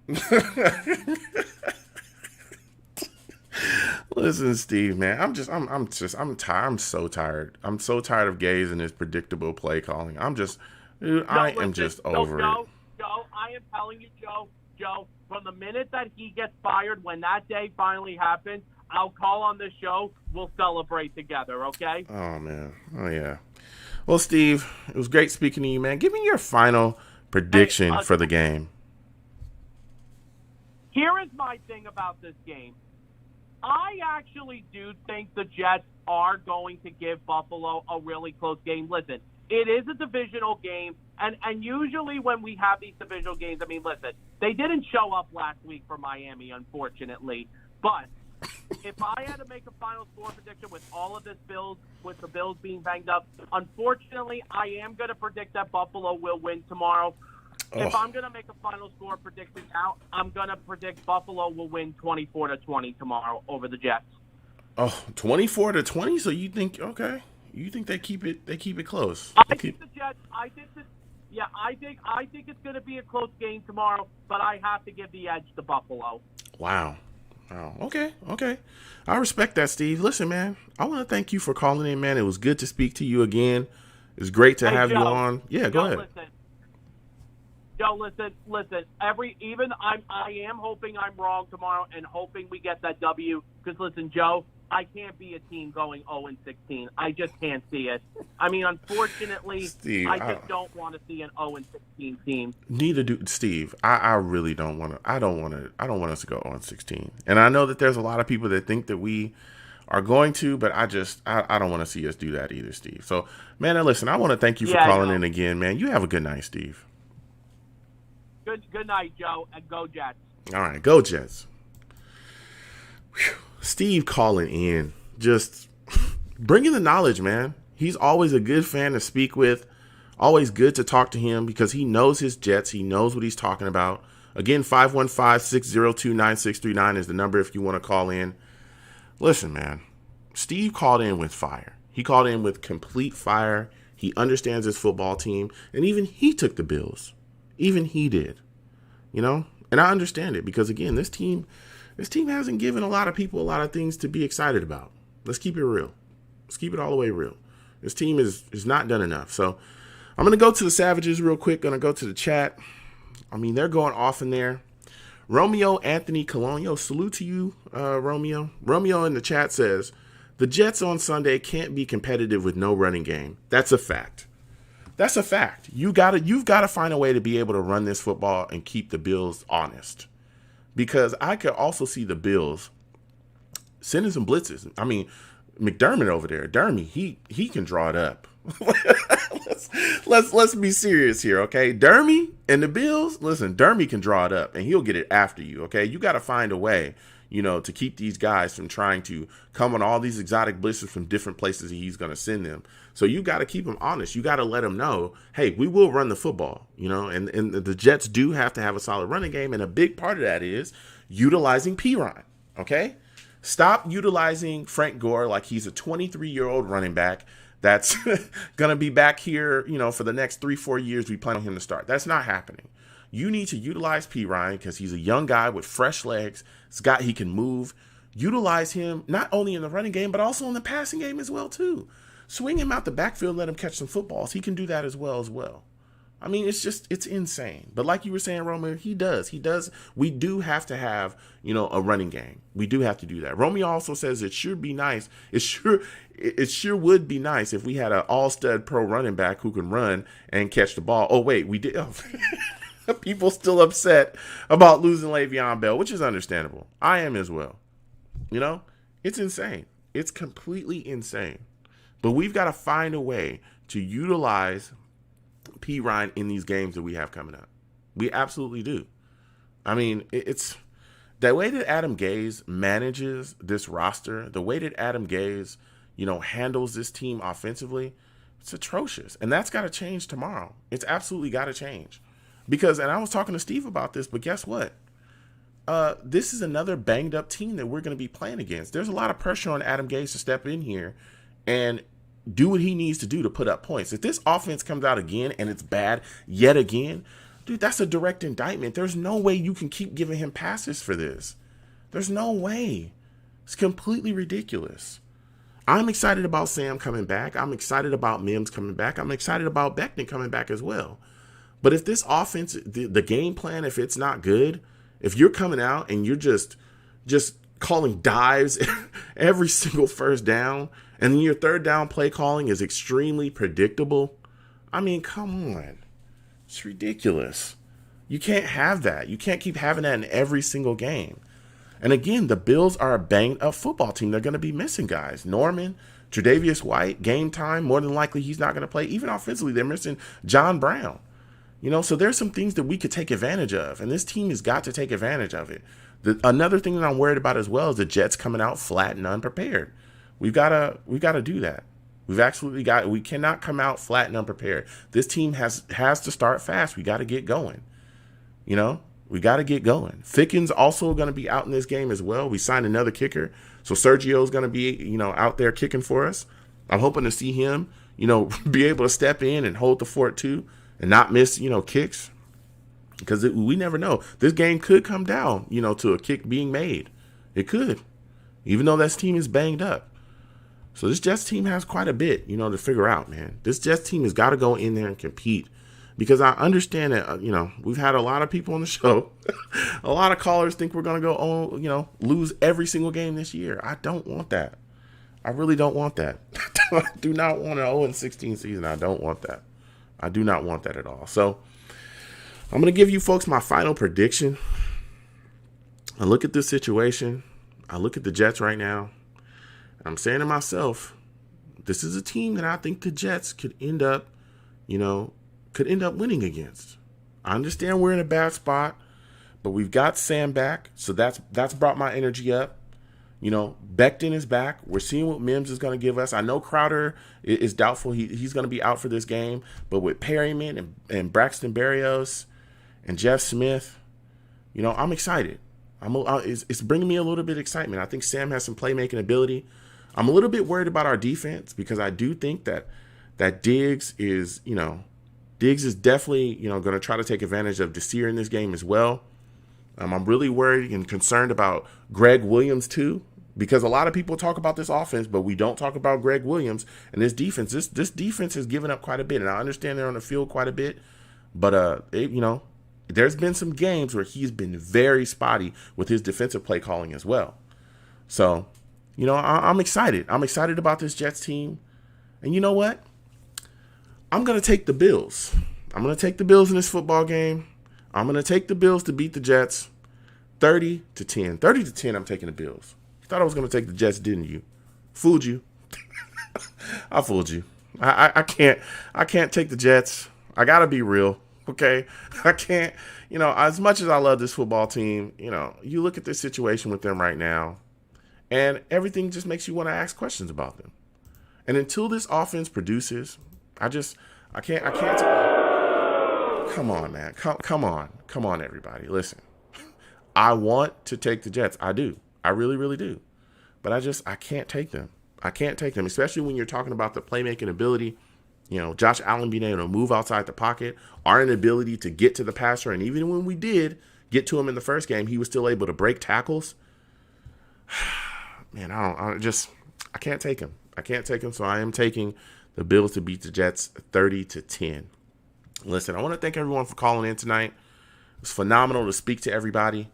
Listen, Steve, man, I'm tired. I'm so tired. I'm so tired of Gase and his predictable play calling. I am just over it. Joe, I am telling you, Joe, from the minute that he gets fired, when that day finally happens, I'll call on this show. We'll celebrate together, okay? Oh, man. Oh, yeah. Well, Steve, it was great speaking to you, man. Give me your final prediction for the game. Here is my thing about this game. I actually do think the Jets are going to give Buffalo a really close game. Listen, it is a divisional game, and usually when we have these divisional games, I mean, listen, they didn't show up last week for Miami, unfortunately, but if I had to make a final score prediction with all of this with the Bills being banged up, unfortunately, I am going to predict that Buffalo will win tomorrow. Oh. If I'm going to make a final score prediction now, I'm going to predict Buffalo will win 24-20 tomorrow over the Jets. Oh, 24-20? So you think they keep it close? I think the Jets. I think it's going to be a close game tomorrow, but I have to give the edge to Buffalo. Wow. Okay. I respect that, Steve. Listen, man, I want to thank you for calling in, man. It was good to speak to you again. It's great to have Joe, you on. Yeah, go ahead. Listen. I am hoping I'm wrong tomorrow and hoping we get that W. Because listen, Joe, I can't be a team going 0-16. I just can't see it. I mean, unfortunately, Steve, I just don't want to see an 0-16 team. Neither do Steve. I really don't want to. I don't want us to go 0-16. And I know that there's a lot of people that think that we are going to, but I don't want to see us do that either, Steve. So, man, listen, I want to thank you for calling in again, man. You have a good night, Steve. Good night, Joe, and go Jets. All right, go Jets. Whew. Steve calling in, just bringing the knowledge, man. He's always a good fan to speak with, always good to talk to him because he knows his Jets. He knows what he's talking about. Again, 515-602-9639 is the number if you want to call in. Listen, man, Steve called in with fire. He called in with complete fire. He understands his football team. And even he took the Bills. Even he did. You know? And I understand it because, again, this team hasn't given a lot of people a lot of things to be excited about. Let's keep it real. Let's keep it all the way real. This team is not done enough. So I'm going to go to the Savages real quick. Going to go to the chat. I mean, they're going off in there. Romeo Anthony Colonio, salute to you, Romeo. Romeo in the chat says, the Jets on Sunday can't be competitive with no running game. That's a fact. That's a fact. You've got to find a way to be able to run this football and keep the Bills honest. Because I could also see the Bills sending some blitzes. I mean, McDermott over there, Dermy, he can draw it up. let's be serious here, okay? Dermy and the Bills, listen, Dermy can draw it up and he'll get it after you, okay? You got to find a way, you know, to keep these guys from trying to come on all these exotic blitzes from different places he's going to send them. So you got to keep them honest. You got to let them know, hey, we will run the football, you know, and the Jets do have to have a solid running game. And a big part of that is utilizing Pirine, okay? Stop utilizing Frank Gore like he's a 23-year-old running back that's going to be back here, you know, for the next 3-4 years. We plan on him to start. That's not happening. You need to utilize Pirine because he's a young guy with fresh legs. He can move. Utilize him not only in the running game, but also in the passing game as well, too. Swing him out the backfield, let him catch some footballs. He can do that as well. I mean, it's insane. But like you were saying, Romeo, he does. We do have to have, you know, a running game. We do have to do that. Romeo also says it should be nice. It sure would be nice if we had an all-stud pro running back who can run and catch the ball. Oh, wait, we did. Oh. People still upset about losing Le'Veon Bell, which is understandable. I am as well. You know, it's insane. It's completely insane. But we've got to find a way to utilize Pirine in these games that we have coming up. We absolutely do. I mean, it's the way that Adam Gase manages this roster, the way that Adam Gase, you know, handles this team offensively, it's atrocious. And that's got to change tomorrow. It's absolutely got to change. Because, and I was talking to Steve about this, but guess what? This is another banged up team that we're going to be playing against. There's a lot of pressure on Adam Gase to step in here and do what he needs to do to put up points. If this offense comes out again and it's bad yet again, dude, that's a direct indictment. There's no way you can keep giving him passes for this. There's no way. It's completely ridiculous. I'm excited about Sam coming back. I'm excited about Mims coming back. I'm excited about Becton coming back as well. But if this offense, the game plan, if it's not good, if you're coming out and you're just calling dives every single first down, and then your third down play calling is extremely predictable, I mean, come on. It's ridiculous. You can't have that. You can't keep having that in every single game. And again, the Bills are a banged up football team. They're going to be missing guys. Norman, Tre'Davious White, game time, more than likely he's not going to play. Even offensively, they're missing John Brown. You know, so there's some things that we could take advantage of, and this team has got to take advantage of it. Another thing that I'm worried about as well is the Jets coming out flat and unprepared. We've got to do that. We cannot come out flat and unprepared. This team has to start fast. We got to get going. You know, we got to get going. Fickens also going to be out in this game as well. We signed another kicker. So Sergio's going to be, you know, out there kicking for us. I'm hoping to see him, you know, be able to step in and hold the fort too and not miss, you know, kicks. Because we never know. This game could come down, you know, to a kick being made. It could, even though this team is banged up. So this Jets team has quite a bit, you know, to figure out, man. This Jets team has got to go in there and compete. Because I understand that, you know, we've had a lot of people on the show. A lot of callers think we're going to go, you know, lose every single game this year. I don't want that. I really don't want that. I do not want an 0-16 season. I don't want that. I do not want that at all. So I'm going to give you folks my final prediction. I look at this situation. I look at the Jets right now. And I'm saying to myself, this is a team that I think the Jets could end up, you know, winning against. I understand we're in a bad spot, but we've got Sam back, so that's brought my energy up. You know, Becton is back. We're seeing what Mims is going to give us. I know Crowder is doubtful. He's going to be out for this game, but with Perryman and Braxton Berrios and Jeff Smith, you know, I'm excited. It's bringing me a little bit of excitement. I think Sam has some playmaking ability. I'm a little bit worried about our defense because I do think that Diggs is definitely, going to try to take advantage of Desir in this game as well. I'm really worried and concerned about Greg Williams too, because a lot of people talk about this offense, but we don't talk about Greg Williams and this defense. This defense has given up quite a bit, and I understand they're on the field quite a bit, but there's been some games where he's been very spotty with his defensive play calling as well. So, I'm excited. I'm excited about this Jets team, and you know what? I'm gonna take the Bills. I'm gonna take the Bills in this football game. I'm going to take the Bills to beat the Jets 30-10. 30-10, I'm taking the Bills. You thought I was going to take the Jets, didn't you? Fooled you. I fooled you. I can't take the Jets. I got to be real, okay? I can't, as much as I love this football team, you look at this situation with them right now, and everything just makes you want to ask questions about them. And until this offense produces, I can't. Come on, man. Come on, everybody. Listen, I want to take the Jets. I do. I really, really do. But I can't take them. I can't take them, especially when you're talking about the playmaking ability. Josh Allen being able to move outside the pocket, our inability to get to the passer. And even when we did get to him in the first game, he was still able to break tackles. Man, I can't take him. I can't take him. So I am taking the Bills to beat the Jets 30-10. Listen, I want to thank everyone for calling in tonight. It was phenomenal to speak to everybody.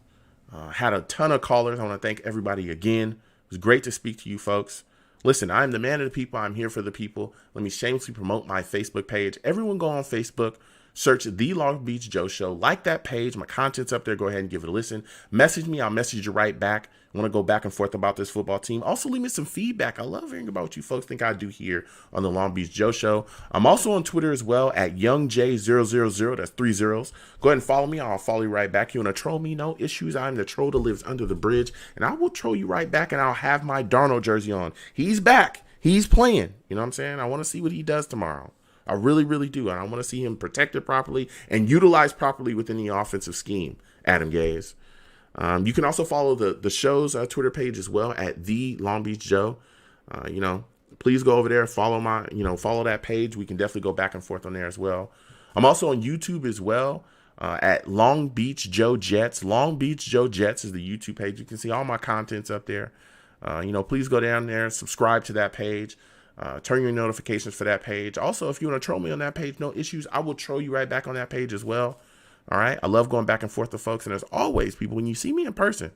Had a ton of callers. I want to thank everybody again. It was great to speak to you folks. Listen, I'm the man of the people. I'm here for the people. Let me shamelessly promote my Facebook page. Everyone go on Facebook, search The Long Beach Joe Show. Like that page. My content's up there. Go ahead and give it a listen. Message me. I'll message you right back. I want to go back and forth about this football team. Also, leave me some feedback. I love hearing about what you folks think I do here on the Long Beach Joe Show. I'm also on Twitter as well at YoungJ000. That's 3 zeros. Go ahead and follow me. I'll follow you right back. You want to troll me? No issues. I'm the troll that lives under the bridge. And I will troll you right back, and I'll have my Darnold jersey on. He's back. He's playing. You know what I'm saying? I want to see what he does tomorrow. I really, really do. And I want to see him protected properly and utilized properly within the offensive scheme, Adam Gaze. You can also follow the show's Twitter page as well at The Long Beach Joe. Please go over there, follow follow that page. We can definitely go back and forth on there as well. I'm also on YouTube as well at Long Beach Joe Jets. Long Beach Joe Jets is the YouTube page. You can see all my contents up there. Please go down there, subscribe to that page. Turn your notifications for that page. Also, if you want to troll me on that page, no issues. I will troll you right back on that page as well. All right. I love going back and forth with folks. And as always, people, when you see me in person,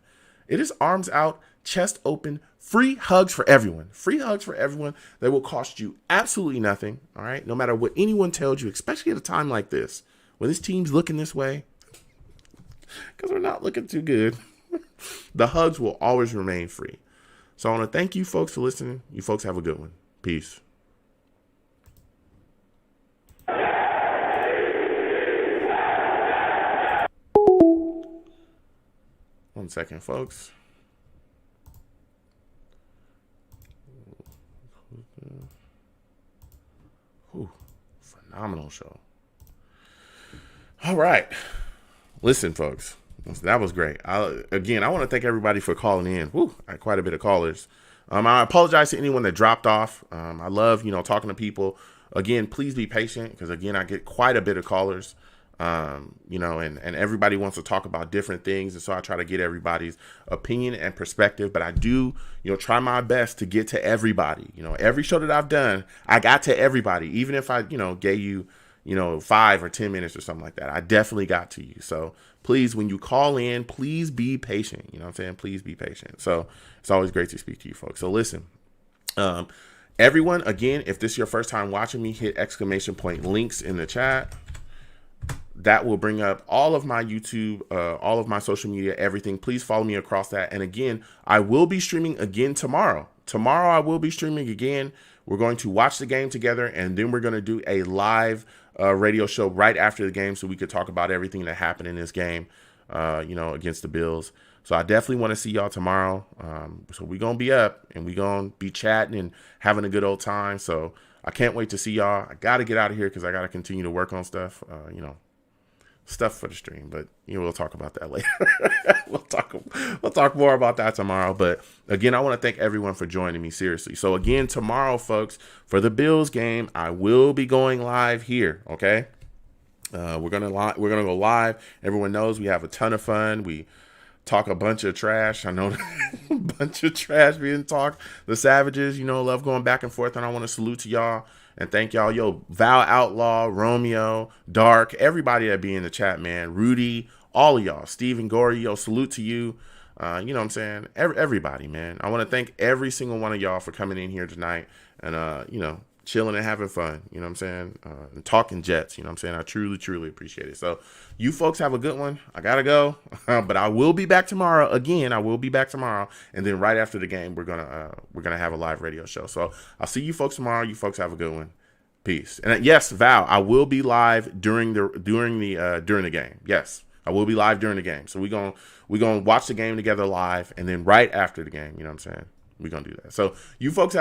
it is arms out, chest open, free hugs for everyone. Free hugs for everyone that will cost you absolutely nothing. All right. No matter what anyone tells you, especially at a time like this, when this team's looking this way, because we're not looking too good, the hugs will always remain free. So I want to thank you folks for listening. You folks have a good one. Peace. 1 second, folks. Phenomenal show. All right. Listen, folks. That was great. I want to thank everybody for calling in. I had quite a bit of callers. I apologize to anyone that dropped off. I love, talking to people. Again, please be patient because, again, I get quite a bit of callers. And everybody wants to talk about different things. And so I try to get everybody's opinion and perspective, but I do, try my best to get to everybody. Every show that I've done, I got to everybody, even if I, gave you, 5 or 10 minutes or something like that. I definitely got to you. So please, when you call in, please be patient. You know what I'm saying? Please be patient. So it's always great to speak to you folks. So listen, everyone, again, if this is your first time watching me, hit ! Links in the chat. That will bring up all of my YouTube, all of my social media, everything. Please follow me across that. And again, I will be streaming again tomorrow. Tomorrow I will be streaming again. We're going to watch the game together, and then we're going to do a live radio show right after the game so we could talk about everything that happened in this game, against the Bills. So I definitely want to see y'all tomorrow. So we're going to be up, and we're going to be chatting and having a good old time. So I can't wait to see y'all. I got to get out of here because I got to continue to work on stuff, stuff for the stream, but we'll talk about that later. we'll talk more about that tomorrow. But again, I want to thank everyone for joining me, seriously. So again, tomorrow, folks, for the Bills game, I will be going live here. Okay. We're gonna go live. Everyone knows we have a ton of fun. We talk a bunch of trash. I know a bunch of trash being talked. The Savages, love going back and forth, and I want to salute to y'all and thank y'all. Yo, Val Outlaw, Romeo, Dark, everybody that be in the chat, man. Rudy, all of y'all. Steven Gorey, salute to you. You know what I'm saying? Everybody, man. I want to thank every single one of y'all for coming in here tonight and, chilling and having fun, you know what I'm saying? And talking Jets, you know what I'm saying? I truly, truly appreciate it. So you folks have a good one. I got to go, but I will be back tomorrow. Again, I will be back tomorrow. And then right after the game, we're going to have a live radio show. So I'll see you folks tomorrow. You folks have a good one. Peace. And yes, Val, I will be live during the game. Yes, I will be live during the game. So we're going to watch the game together live, and then right after the game, you know what I'm saying? We're going to do that. So you folks have